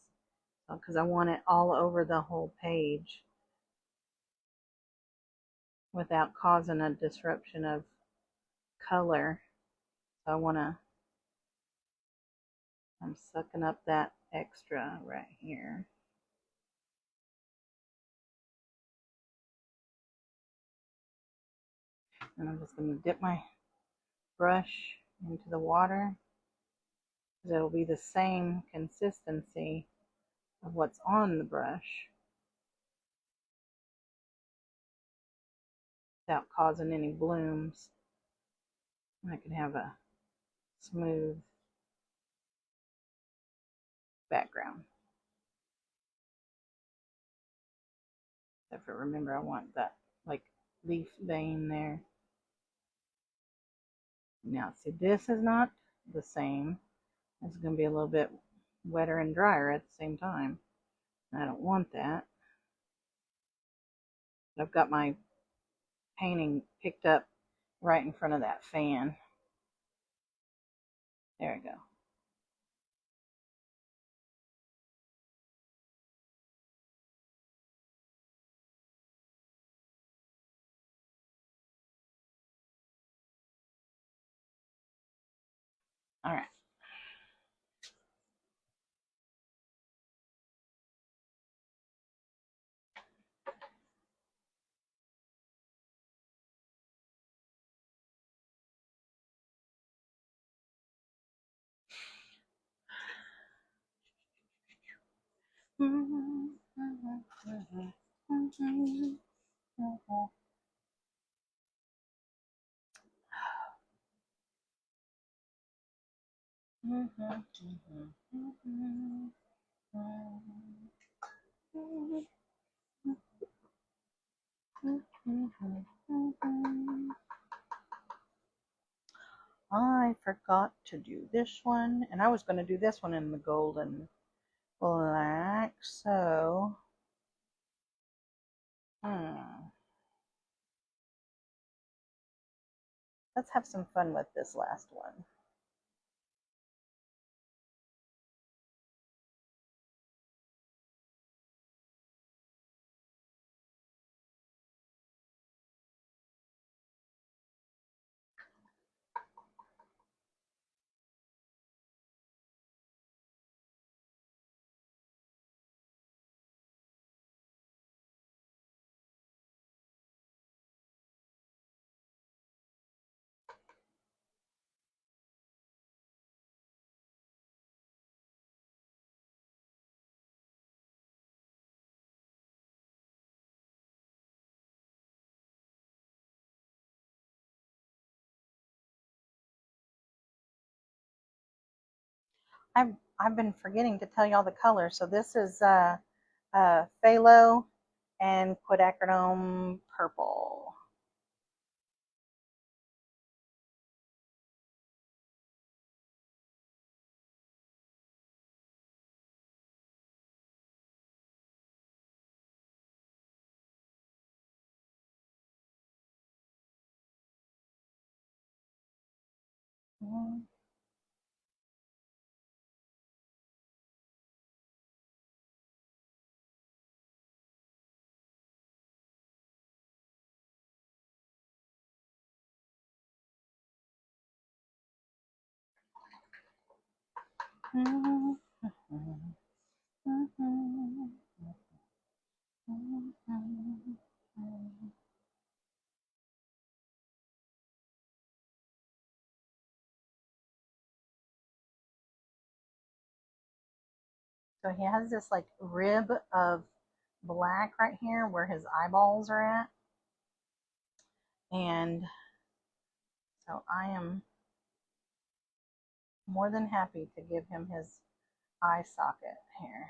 [SPEAKER 1] because I want it all over the whole page without causing a disruption of color. So I'm sucking up that extra right here. And I'm just going to dip my brush into the water, because it'll be the same consistency of what's on the brush without causing any blooms. And I can have a smooth background. Except for, remember, I want that like leaf vein there. Now, see, this is not the same. It's going to be a little bit wetter and drier at the same time. I don't want that. I've got my painting picked up right in front of that fan. There we go. All right. I forgot to do this one, and I was going to do this one in the golden black, so let's have some fun with this last one. I've been forgetting to tell y'all the colors. So this is phthalo and quinacridone purple. So he has this like rib of black right here where his eyeballs are at. And so I am more than happy to give him his eye socket here.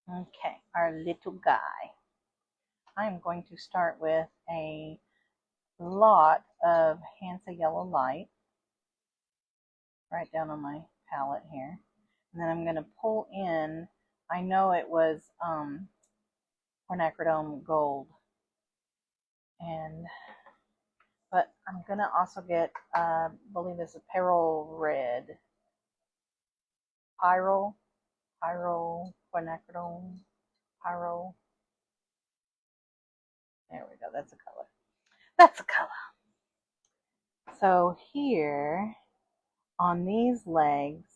[SPEAKER 1] Okay, our little guy. I'm going to start with a lot of Hansa Yellow Light right down on my palette here. And then I'm going to pull in, I know it was quinacridone gold, but I'm going to also get, I believe this is Peril Red. Pyro quinacridone, pyro. There we go, that's a color. That's a color. So here on these legs,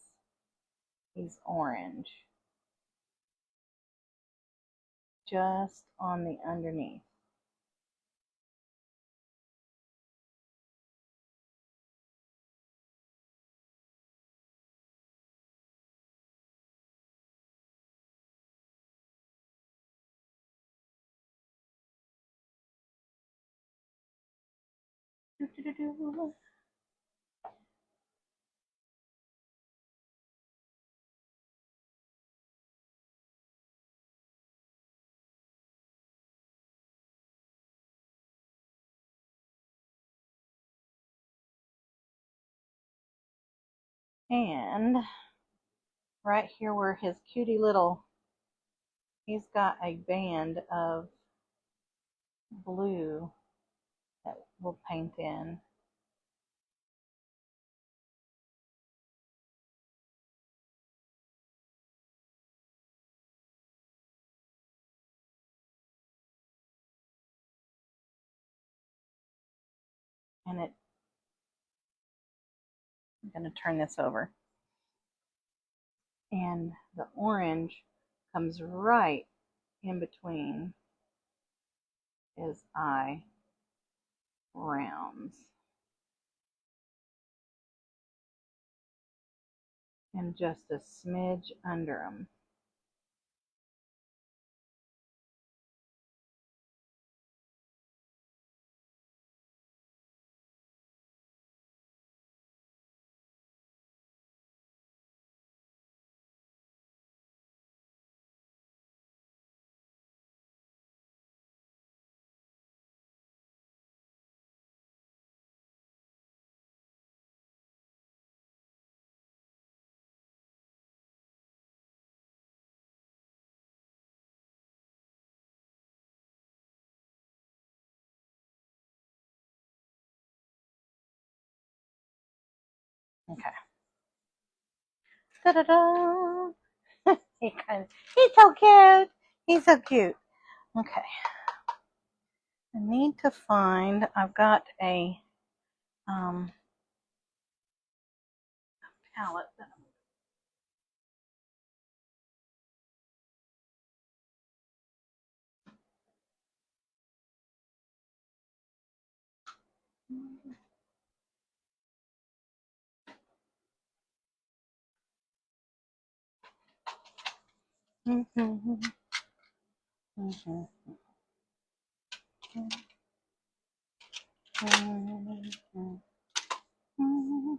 [SPEAKER 1] he's orange. Just on the underneath. And right here where his cutie little, he's got a band of blue that we'll paint in. And I'm going to turn this over. And the orange comes right in between his eye rounds. And just a smidge under them. Okay. Ta-da-da! He's so cute. He's so cute. Okay. I need to find, I've got a palette that Mm-hmm. Mm-hmm. Mm-hmm. Mm-hmm.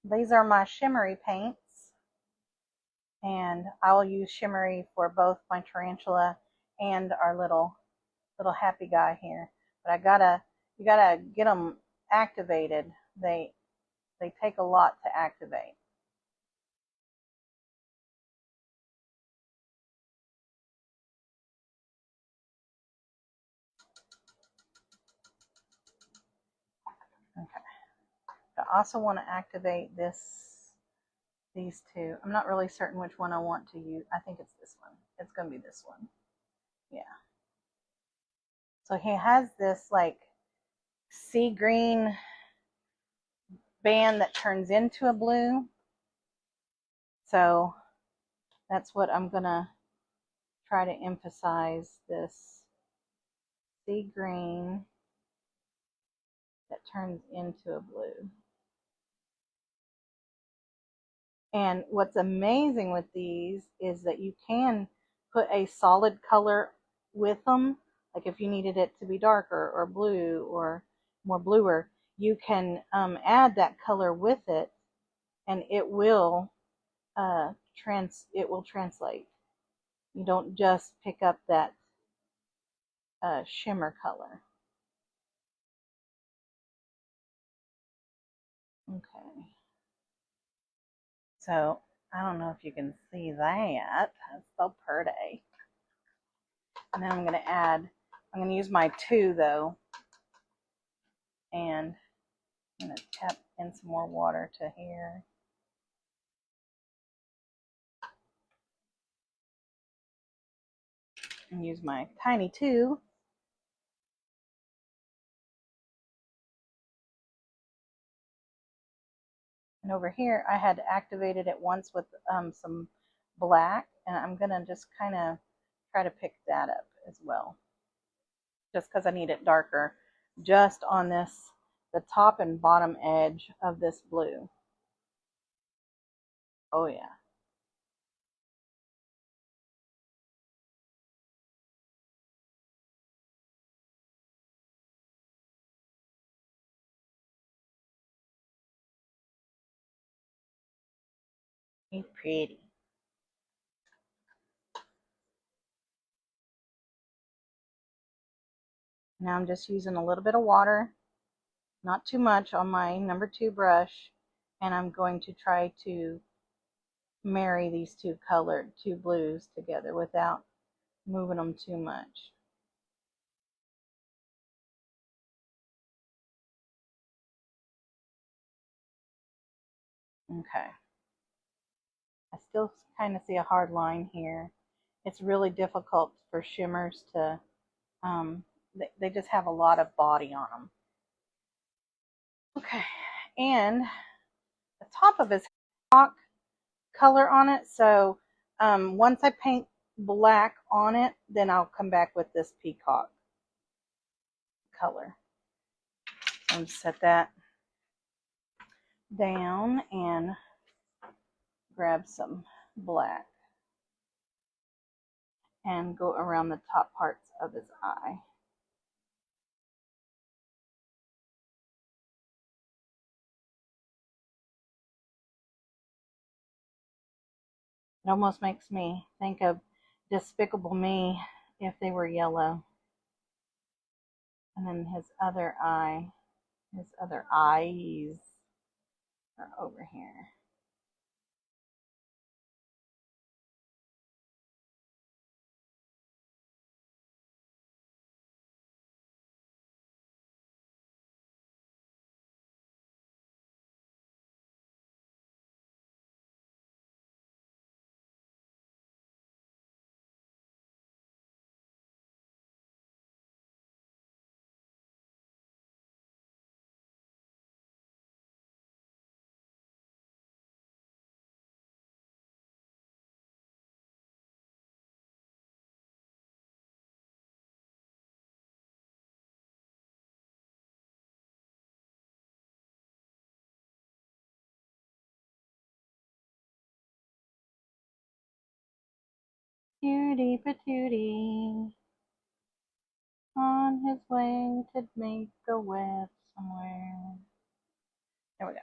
[SPEAKER 1] These are my shimmery paints, and I will use shimmery for both my tarantula and our little happy guy here. But you gotta get them activated. They take a lot to activate. Okay. I also want to activate these two. I'm not really certain which one I want to use. I think it's this one. It's gonna be this one. Yeah. So he has this like sea green band that turns into a blue. So that's what I'm gonna try to emphasize, this sea green that turns into a blue. And what's amazing with these is that you can put a solid color with them. Like if you needed it to be darker or blue or more bluer, you can add that color with it, and it will translate. You don't just pick up that shimmer color. Okay. So I don't know if you can see that. That's so pretty. And then I'm going to use my 2 though, and I'm going to tap in some more water to here. And use my tiny 2. And over here, I had activated it once with some black, and I'm going to just kind of try to pick that up as well, just because I need it darker, just on the top and bottom edge of this blue. Oh yeah. He's pretty. Now I'm just using a little bit of water, not too much, on my number 2 brush, and I'm going to try to marry these two blues together without moving them too much. Okay. I still kind of see a hard line here. It's really difficult for shimmers to, they just have a lot of body on them. Okay, and the top of his rock color on it. So once I paint black on it, then I'll come back with this peacock color. I'm set that down and grab some black and go around the top parts of his eye. It almost makes me think of Despicable Me if they were yellow. And then his other eye, his other eyes are over here. Cutie patootie. On his way to make a web somewhere. There we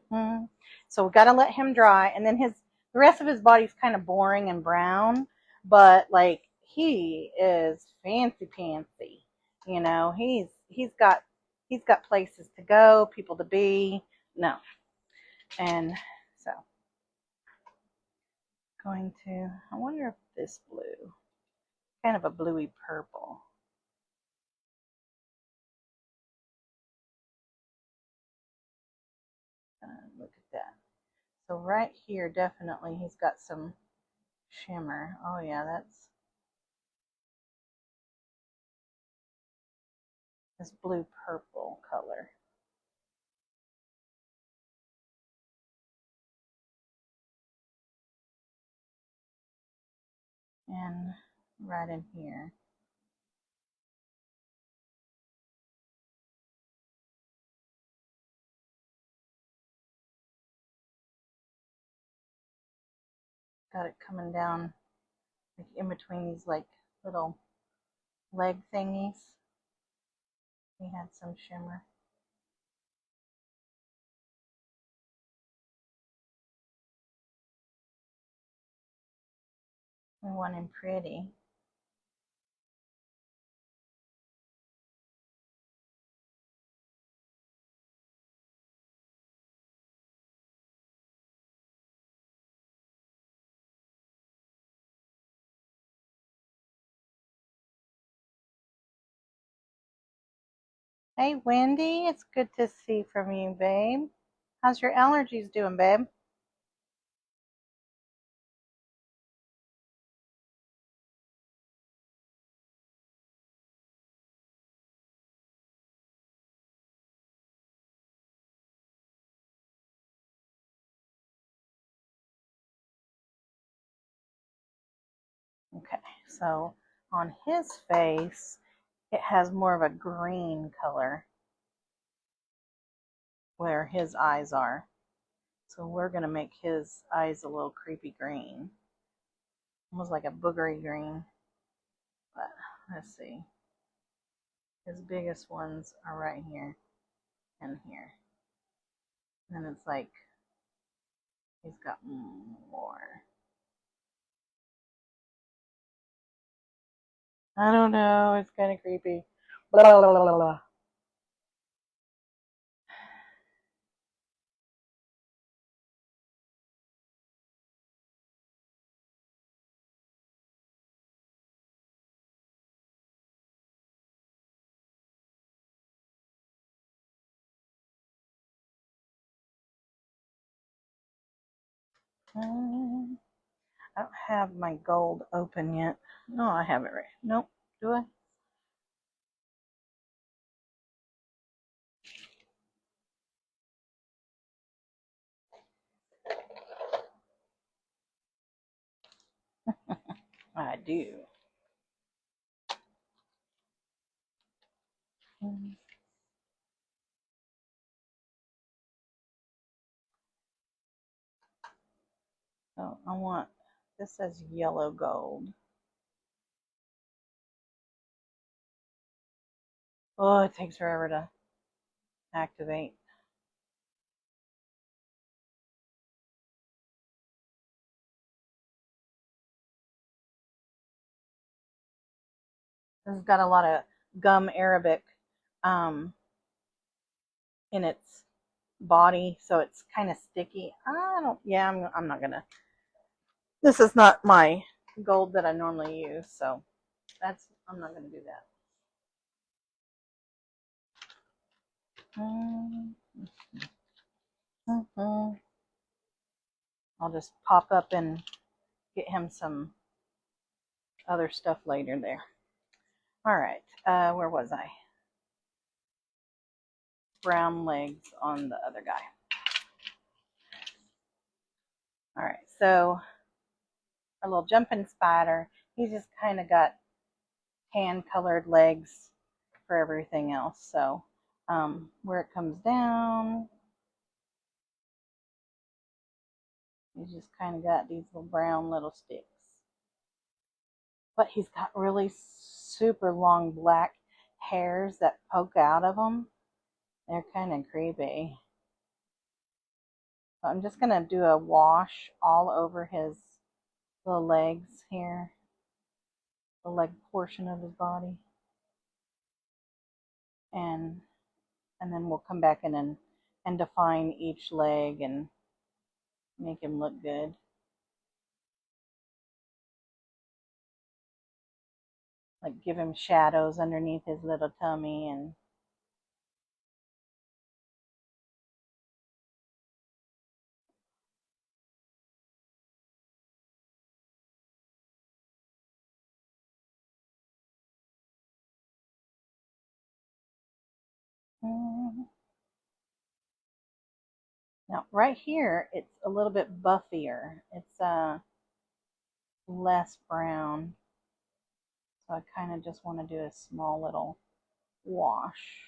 [SPEAKER 1] go. So we got to let him dry, and then the rest of his body's kind of boring and brown, but like he is fancy pantsy. You know, he's got places to go, people to be. No, and so going to. I wonder if this blue, kind of a bluey purple. Look at that. So right here, definitely he's got some shimmer. Oh yeah, that's this blue purple color. And right in here. Got it coming down like in between these like little leg thingies. He had some shimmer. We want him pretty. Hey Wendy, it's good to see from you, babe. How's your allergies doing, babe? Okay, so on his face, it has more of a green color where his eyes are. So we're going to make his eyes a little creepy green. Almost like a boogery green. But let's see. His biggest ones are right here and here. And it's like he's got more. I don't know. It's kind of creepy. Blah, blah, blah, blah, blah. I don't have my gold open yet. No, I have it right. Nope. Do I? I do. So I want, this says yellow gold. Oh, it takes forever to activate. This has got a lot of gum arabic in its body, so it's kind of sticky. I don't, yeah, I'm not gonna, this is not my gold that I normally use, so I'm not gonna do that. I'll just pop up and get him some other stuff later there. All right, where was I? Brown legs on the other guy. All right, so our little jumping spider, he's just kind of got hand colored legs for everything else. So where it comes down, He's just kind of got these little brown little sticks. But he's got really super long black hairs that poke out of him. They're kind of creepy. So I'm just going to do a wash all over his little legs here. The leg portion of his body. And then we'll come back in and define each leg and make him look good. Like give him shadows underneath his little tummy and now right here it's a little bit buffier. It's less brown. So I kind of just want to do a small little wash.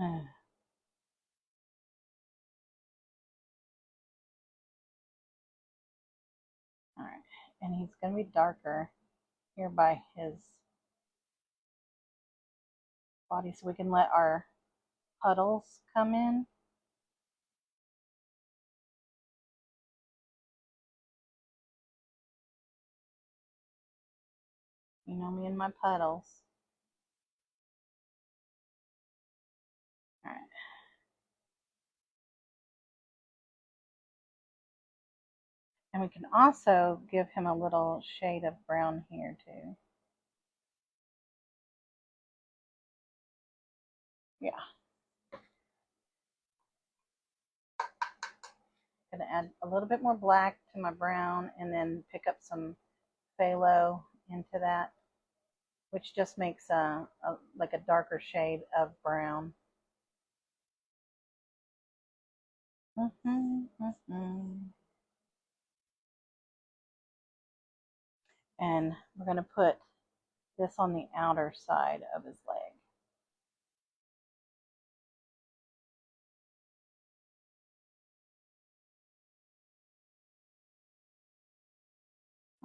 [SPEAKER 1] All right, and he's going to be darker here by his body so we can let our puddles come in. You know me and my puddles. All right. And we can also give him a little shade of brown here too. Yeah. Gonna add a little bit more black to my brown and then pick up some phthalo into that, which just makes like a darker shade of brown. And we're going to put this on the outer side of his leg.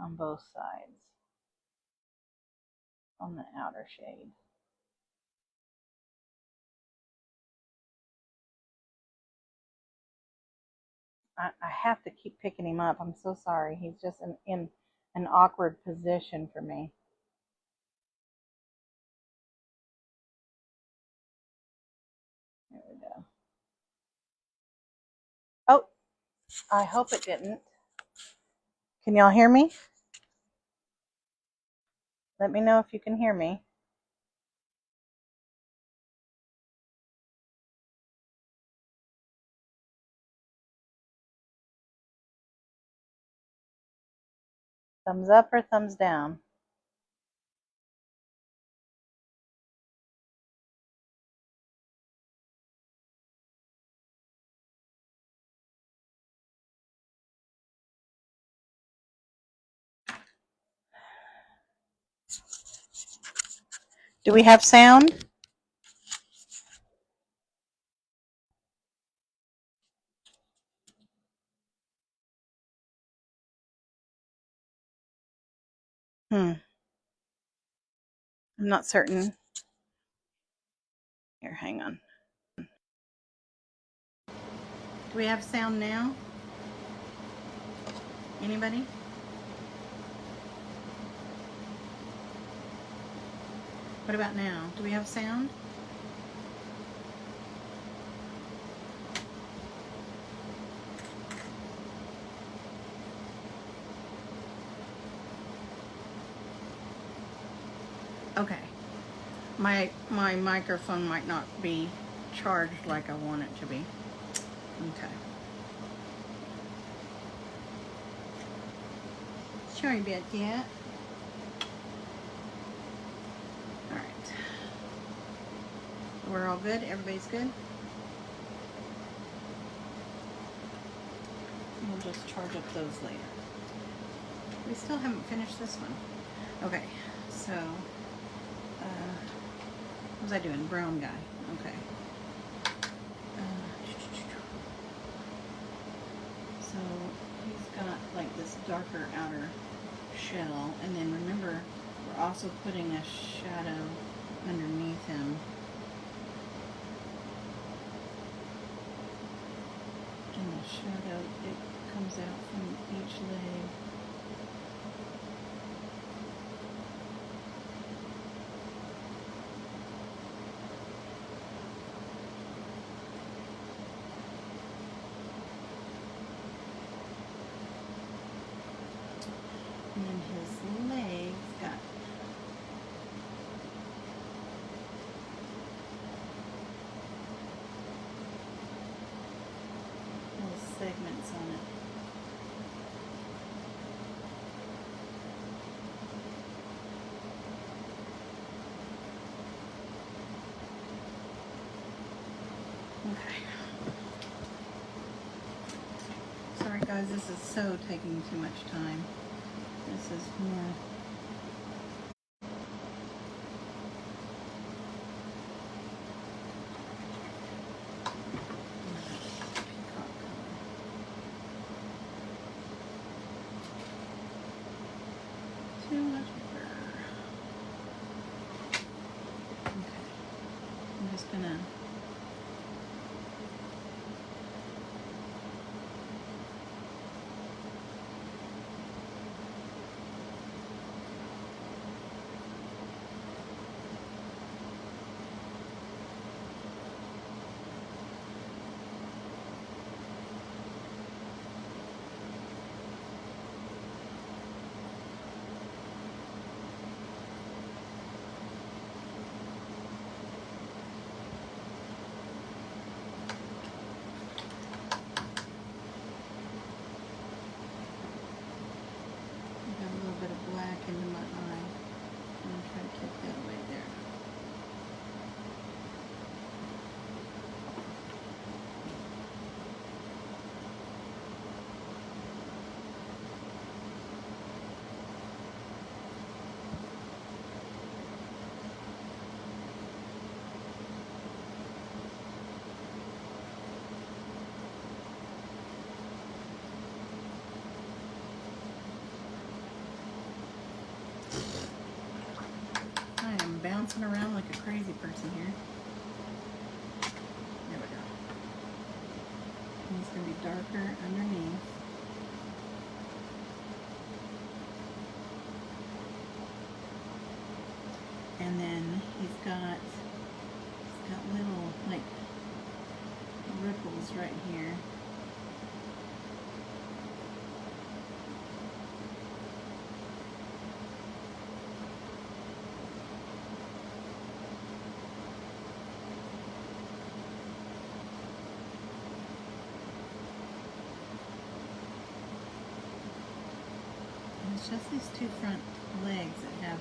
[SPEAKER 1] On both sides. On the outer shade. I have to keep picking him up. I'm so sorry. He's just in an awkward position for me. There we go. Oh, I hope it didn't. Can y'all hear me? Let me know if you can hear me. Thumbs up or thumbs down? Do we have sound? I'm not certain. Here, hang on. Do we have sound now? Anybody? What about now? Do we have sound? Okay. My microphone might not be charged like I want it to be. Okay. Sorry about that. All right. We're all good? Everybody's good? we'll just charge up those later. We still haven't finished this one. Okay, so, what was I doing? Brown guy. Okay. So he's got like this darker outer shell, and then remember, we're also putting a shadow underneath him. And the shadow, it comes out from each leg. And then his legs got little segments on it. Okay. Sorry guys, this is so taking too much time. This is more. Too much blur. Okay. I'm just gonna into my eye. I'm going to try to keep that right there. Bouncing around like a crazy person here. There we go. And it's going to be darker underneath. And then he's got little like ripples right here. It's just these two front legs that have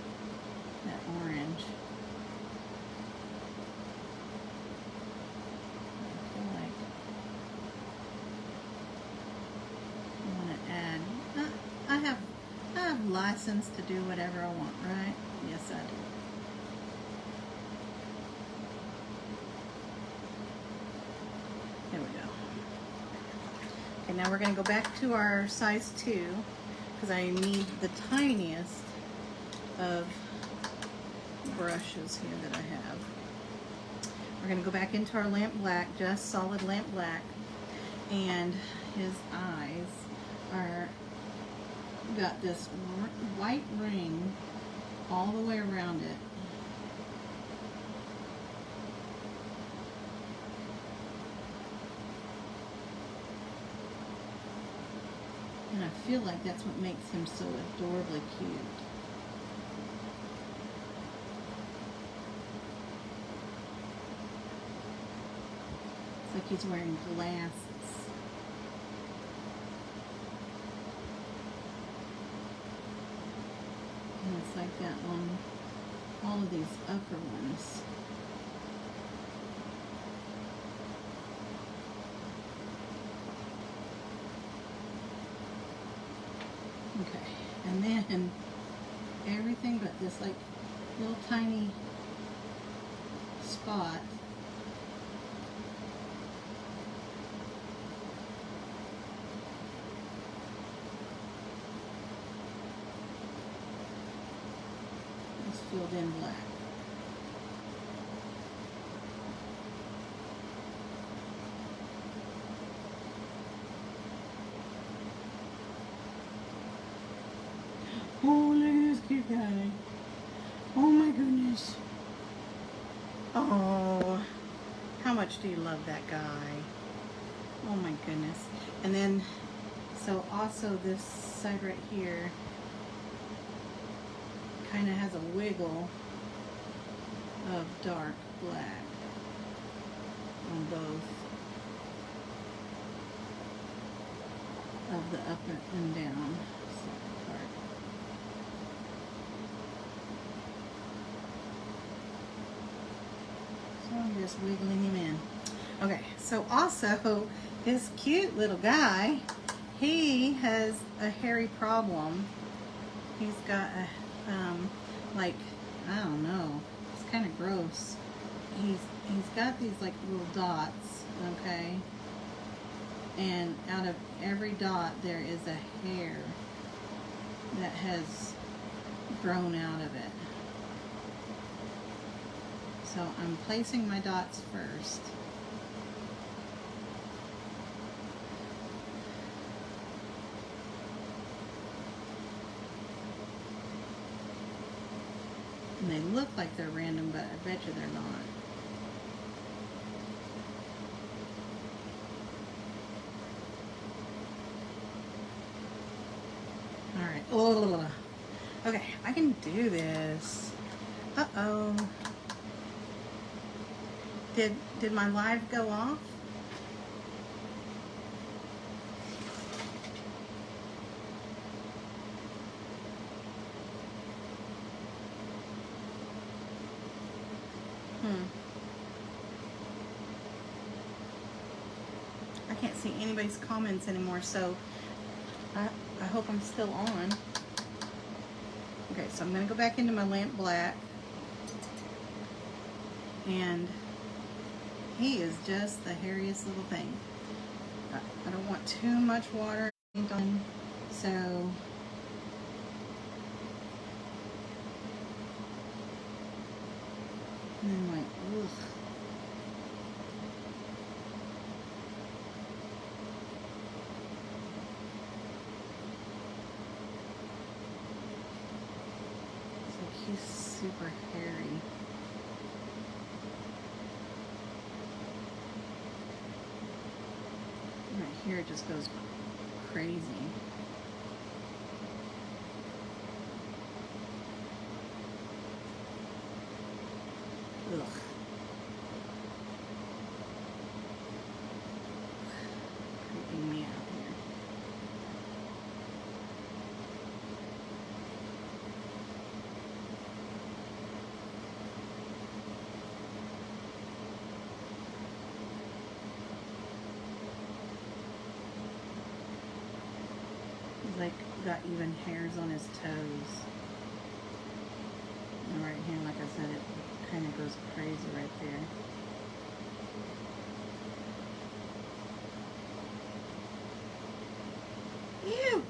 [SPEAKER 1] that orange. I feel like I want to add. I have license to do whatever I want, right? Yes, I do. There we go. Okay, now we're going to go back to our size 2. Because I need the tiniest of brushes here that I have. We're going to go back into our lamp black, just solid lamp black, and his eyes are got this white ring all the way around it. And I feel like that's what makes him so adorably cute. It's like he's wearing glasses. And it's like that on all of these upper ones. Okay, and then everything but this like little tiny spot is filled in black. Oh, look at this cute guy. Oh my goodness. Oh, how much do you love that guy? Oh my goodness. And then, so also this side right here kind of has a wiggle of dark black on both of the up and down part. So I'm just wiggling him in. Okay, so also this cute little guy, he has a hairy problem. He's got a, like, I don't know, it's kind of gross. He's got these like little dots, okay? And out of every dot there is a hair that has grown out of it. So I'm placing my dots first. And they look like they're random, but I bet you they're not. Alright. Oh, okay, I can do this. Uh-oh. Did my live go off? I can't see anybody's comments anymore, so I hope I'm still on. Okay, so I'm going to go back into my lamp black. And he is just the hairiest little thing. I don't want too much water on, so and then like, ugh. It's like he's super hairy. Right here it just goes crazy. Ugh. Creeping me out here. He's like got even hairs on his toes. And right here, like I said, it kind of goes crazy right there. Ew!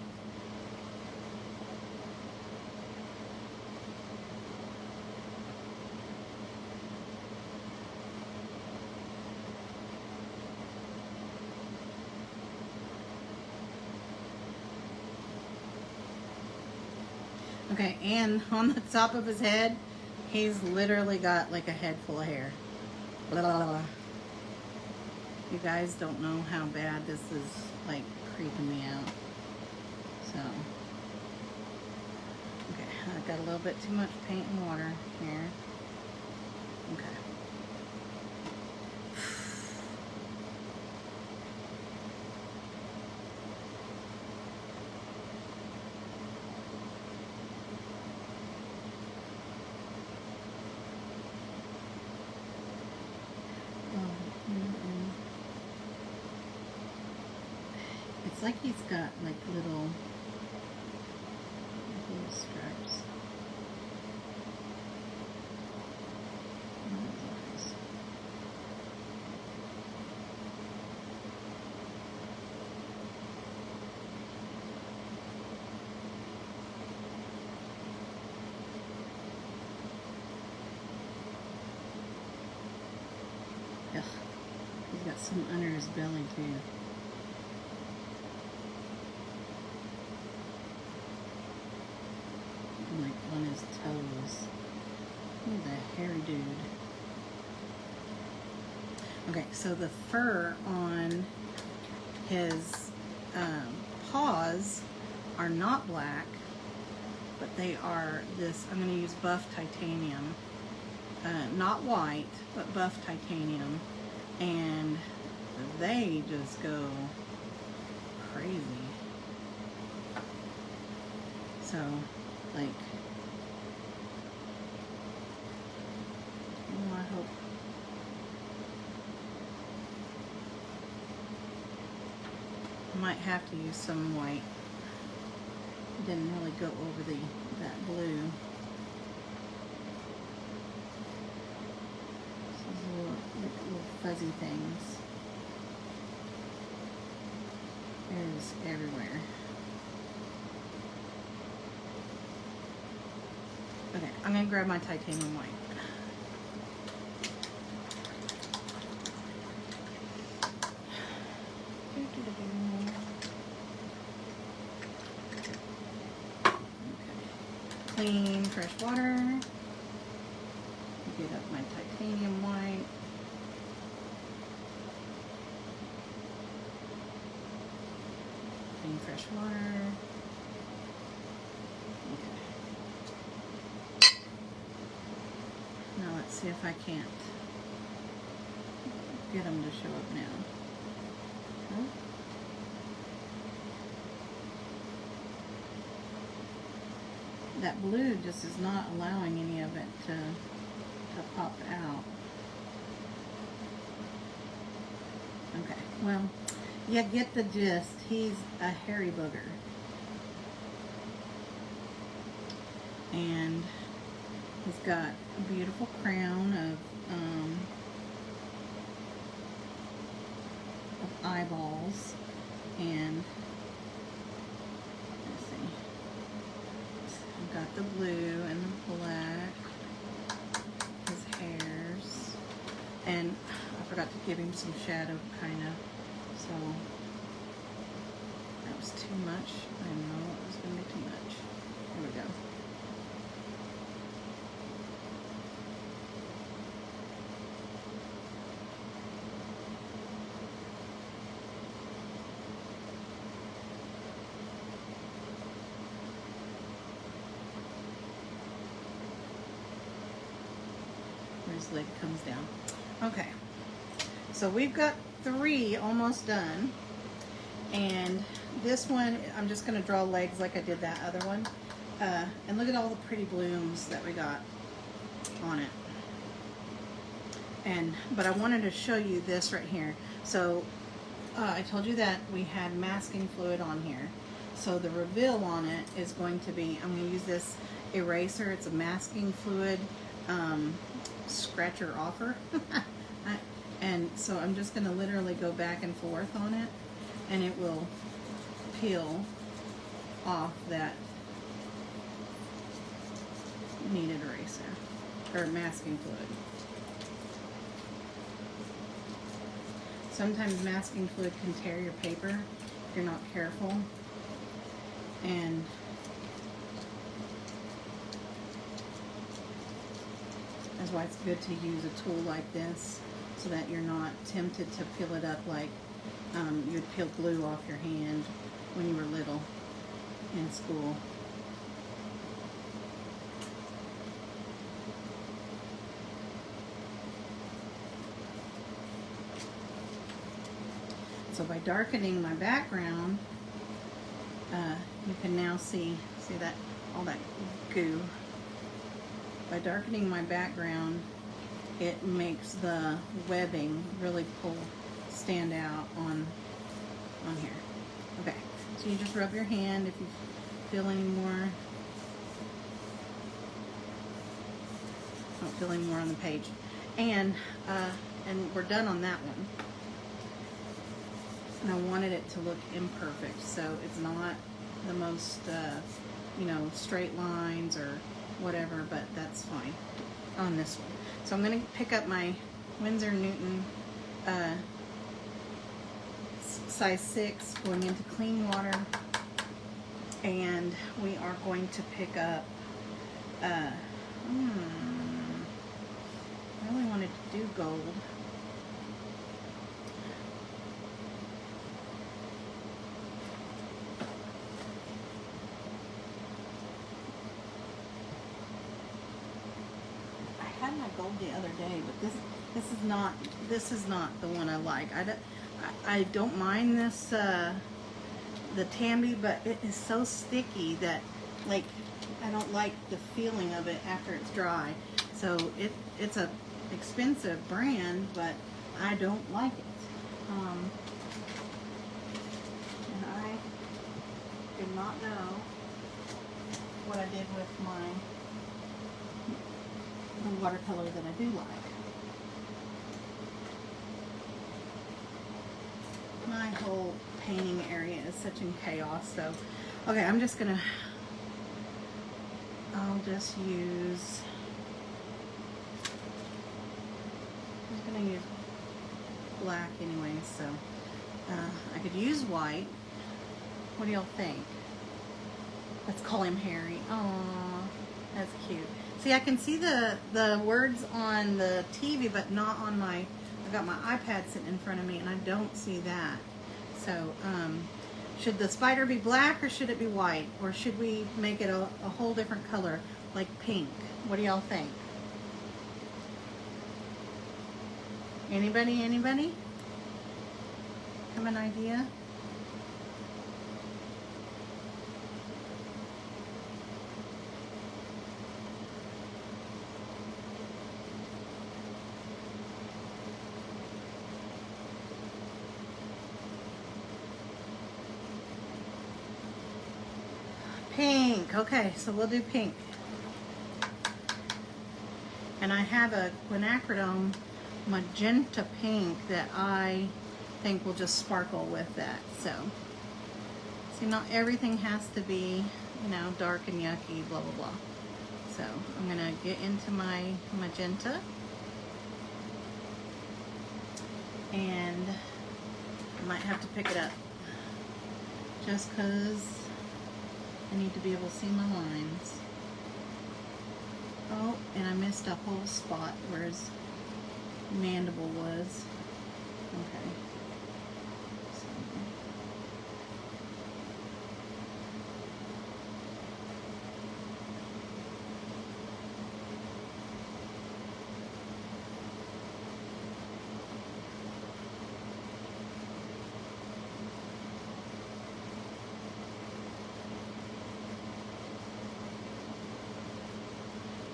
[SPEAKER 1] Okay, and on the top of his head, he's literally got like a head full of hair. Blah, blah, blah. You guys don't know how bad this is like creeping me out. So, okay, I've got a little bit too much paint and water here. Okay. It's like he's got like little got some under his belly too. Like on his toes. Look at that hairy dude. Okay, so the fur on his paws are not black, but they are this, I'm going to use buff titanium. Not white, but buff titanium. And they just go crazy. So, like, oh, I hope. I might have to use some white. Didn't really go over that blue. Little fuzzy things. There's everywhere. Okay, I'm gonna grab my titanium white. Okay. Clean, fresh water. Get up my titanium white. Clean, fresh water. Okay. Now let's see if I can't get them to show up now. Okay. That blue just is not allowing any of it to pop out. Okay, well, yeah, get the gist. He's a hairy booger. And he's got a beautiful crown of eyeballs. And let's see. I've got the blue and the black. His hairs. And I forgot to give him some shadow, kind of. So that was too much. I know it was going to be too much. There we go. His leg comes down. Okay, so we've got 3 almost done, and this one I'm just going to draw legs like I did that other one, and look at all the pretty blooms that we got on it. But I wanted to show you this right here. So I told you that we had masking fluid on here, so the reveal on it is going to be, I'm going to use this eraser. It's a masking fluid scratcher offer. And so I'm just going to literally go back and forth on it, and it will peel off that kneaded eraser or masking fluid. Sometimes masking fluid can tear your paper if you're not careful, and that's why it's good to use a tool like this, so that you're not tempted to peel it up like you would peel glue off your hand when you were little in school. So by darkening my background, you can now see that all that goo. By darkening my background, it makes the webbing really stand out on here. Okay, so you just rub your hand if you feel any more. Don't feel any more on the page, and we're done on that one. And I wanted it to look imperfect, so it's not the most you know, straight lines or whatever, but that's fine on this one. So I'm going to pick up my Winsor Newton size 6, going into clean water. And we are going to pick up, I really wanted to do gold. I had my gold the other day, but this is not the one I like. I don't mind this the Tambi, but it is so sticky that, like, I don't like the feeling of it after it's dry. So it's a expensive brand, but I don't like it. And I did not know what I did with the watercolor that I do like. My whole painting area is such in chaos. So, okay, I'll just use, I'm gonna use black anyway, so I could use white. What do y'all think? Let's call him Harry. Aww, that's cute. See, I can see the words on the TV, but not on my, I've got my iPad sitting in front of me and I don't see that. So, should the spider be black or should it be white? Or should we make it a whole different color, like pink? What do y'all think? Anybody? Have an idea? Pink. Okay, so we'll do pink. And I have a quinacridone magenta pink that I think will just sparkle with that. So, see, not everything has to be, you know, dark and yucky, blah, blah, blah. So, I'm going to get into my magenta. And I might have to pick it up just because I need to be able to see my lines. Oh, and I missed a whole spot where his mandible was. Okay. So.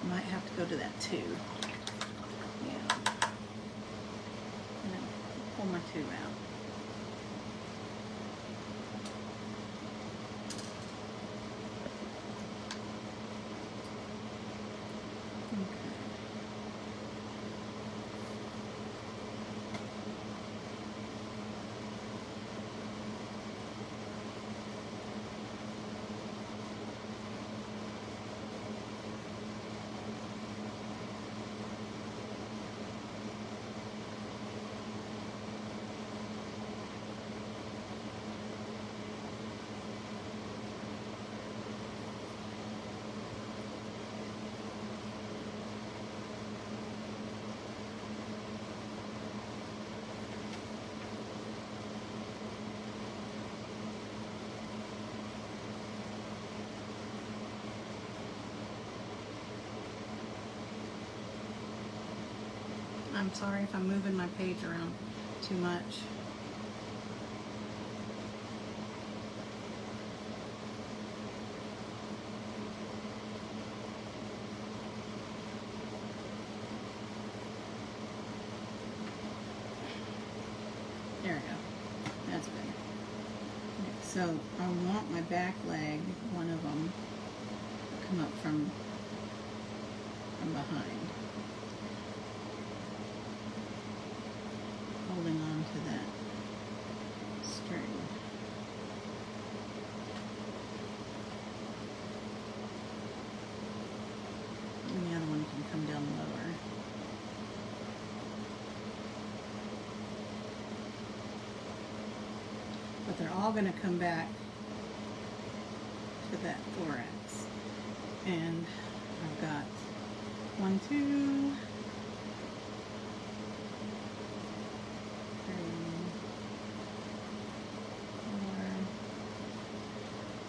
[SPEAKER 1] Might have to go to that 2. Yeah. And then pull my 2 out. I'm sorry if I'm moving my page around too much. There we go. That's better. Okay, so I want my back leg, one of them, to come up from behind. Holding on to that string. And the other one can come down lower. they're all going to come back to that thorax. And I've got 1, 2, 3,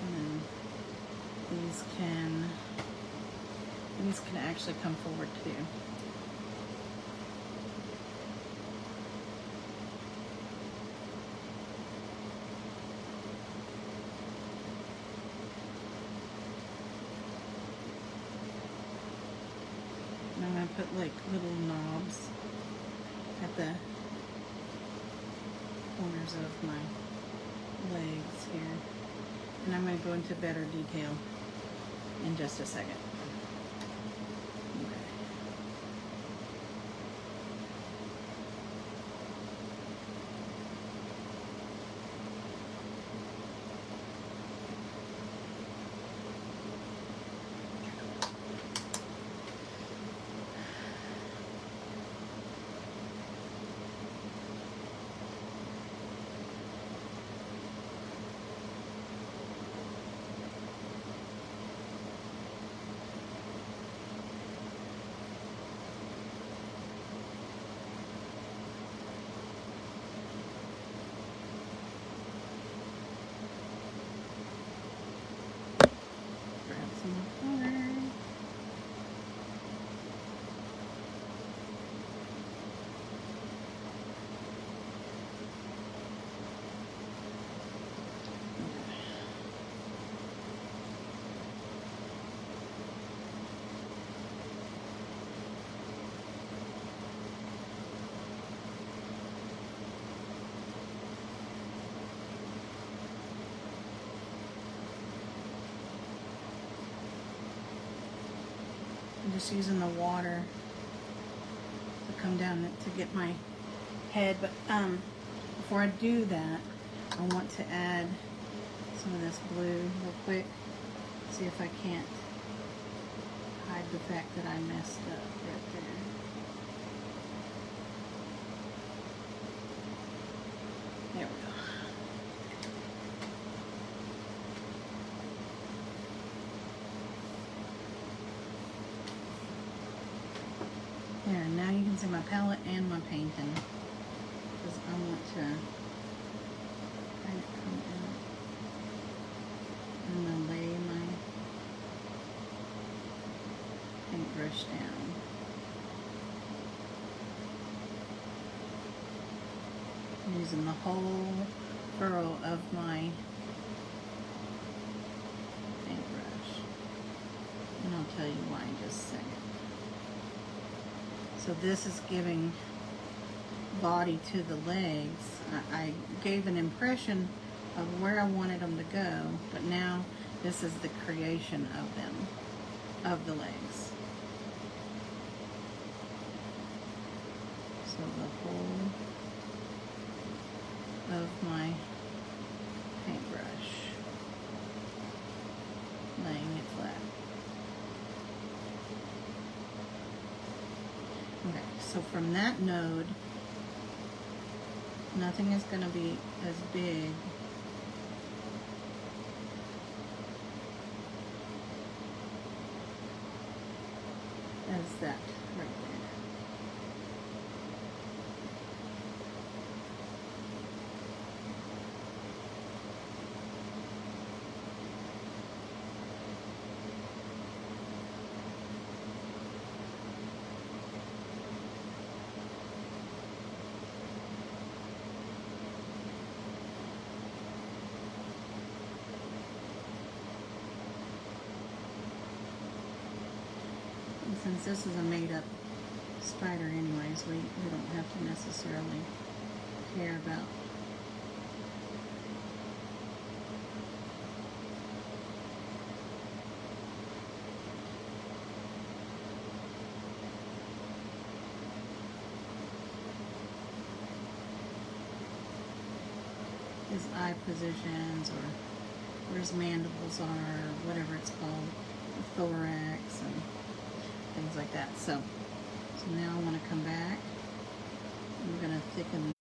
[SPEAKER 1] and then these can actually come forward too. And I'm going to put like little knobs at the corners of my legs here. And I'm going to go into better detail in just a second. I'm just using the water to come down to get my head, but before I do that, I want to add some of this blue real quick. See if I can't hide the fact that I messed up right there. There we go. There, now you can see my palette and my painting, because I want to kind of come out. I'm going to lay my paintbrush down. I'm using the whole furrow of my paintbrush, and I'll tell you why in just a second. So this is giving body to the legs. I gave an impression of where I wanted them to go, but now this is the creation of them, of the legs. So the whole of my paintbrush, laying it flat. Okay, so from that node, nothing is going to be as big as that right there. Since this is a made-up spider anyways, we don't have to necessarily care about his eye positions or where his mandibles are, or whatever it's called, the thorax and things like that. So now I want to come back. I'm going to thicken.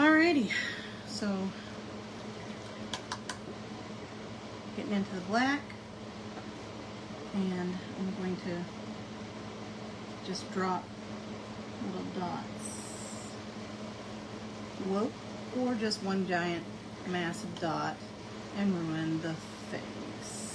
[SPEAKER 1] Alrighty, so getting into the black, and I'm going to just drop little dots. Whoop, or just one giant massive dot and ruin the face.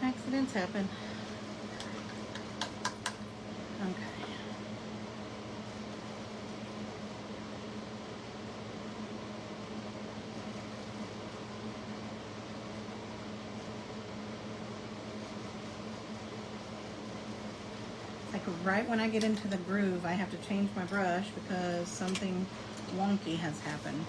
[SPEAKER 1] Accidents happen. Okay. Like right when I get into the groove, I have to change my brush because something wonky has happened.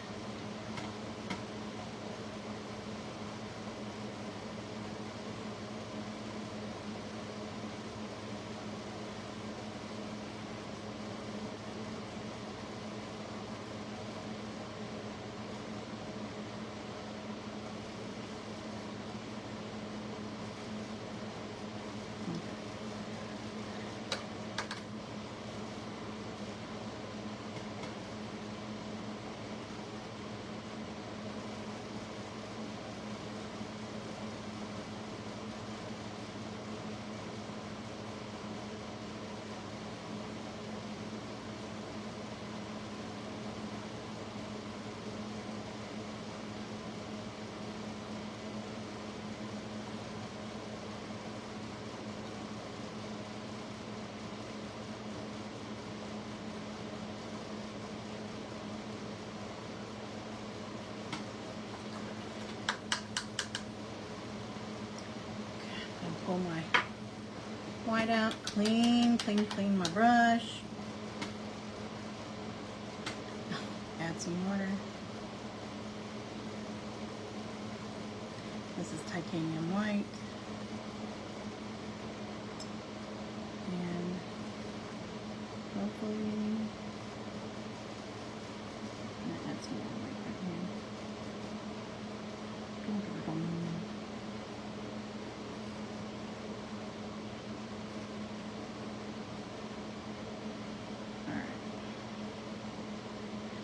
[SPEAKER 1] Pull my white out, clean my brush. Add some water. This is titanium white. And hopefully, I'm gonna add some more white right here.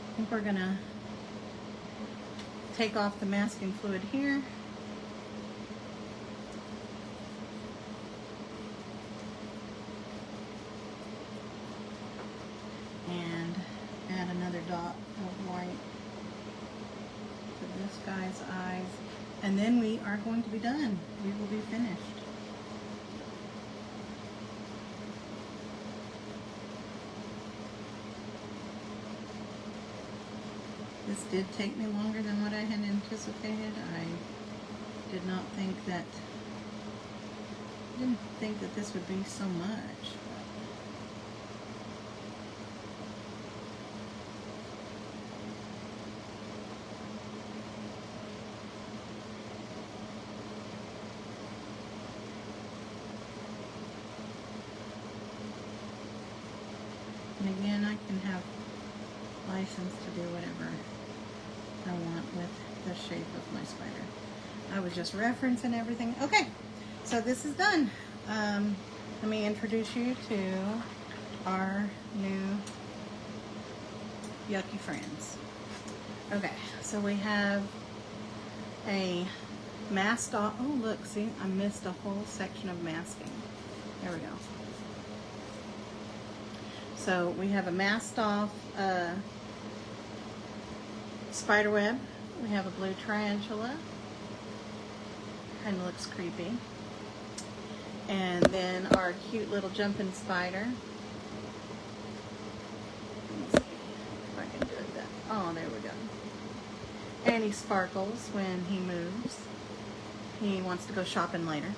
[SPEAKER 1] I think we're gonna take off the masking fluid here. And add another dot of white to this guy's eyes. And then we are going to be done. We will be finished. This did take me longer than what I had anticipated. I didn't think that this would be so much. And again, I can have license to do whatever I want with the shape of my spider. I was just referencing everything. Okay, so this is done. Let me introduce you to our new yucky friends. Okay, so we have a masked off. Oh, look, see, I missed a whole section of masking. There we go. So we have a masked off spider web. We have a blue tarantula. Kind of looks creepy. And then our cute little jumping spider. Let me see if I can do it that. Oh, there we go. And he sparkles when he moves. He wants to go shopping later.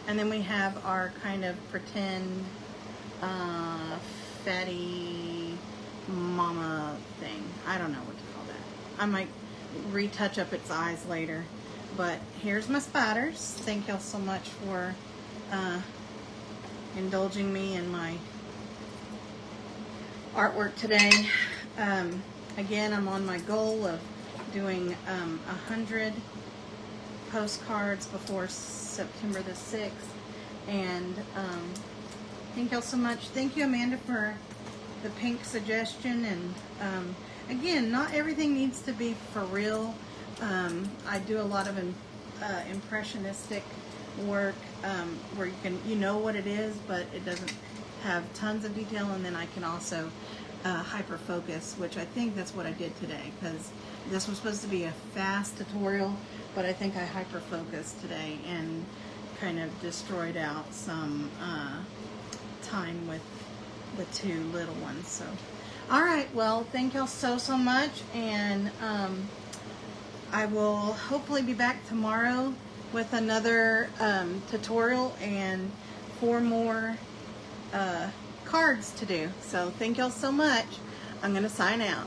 [SPEAKER 1] And then we have our kind of pretend fatty mama thing. I don't know what to call that. I might retouch up its eyes later. But here's my spiders. Thank y'all so much for indulging me in my artwork today. Again, I'm on my goal of doing 100 postcards before September the 6th. And thank y'all so much. Thank you, Amanda, for the pink suggestion. And again, not everything needs to be for real. I do a lot of impressionistic work where you know what it is, but it doesn't have tons of detail. And then I can also hyper focus, which I think that's what I did today, because this was supposed to be a fast tutorial, but I think I hyper focused today and kind of destroyed out some time with the two little ones. So all right, well, thank y'all so much, and I will hopefully be back tomorrow with another tutorial and 4 more cards to do. So thank y'all so much. I'm going to sign out.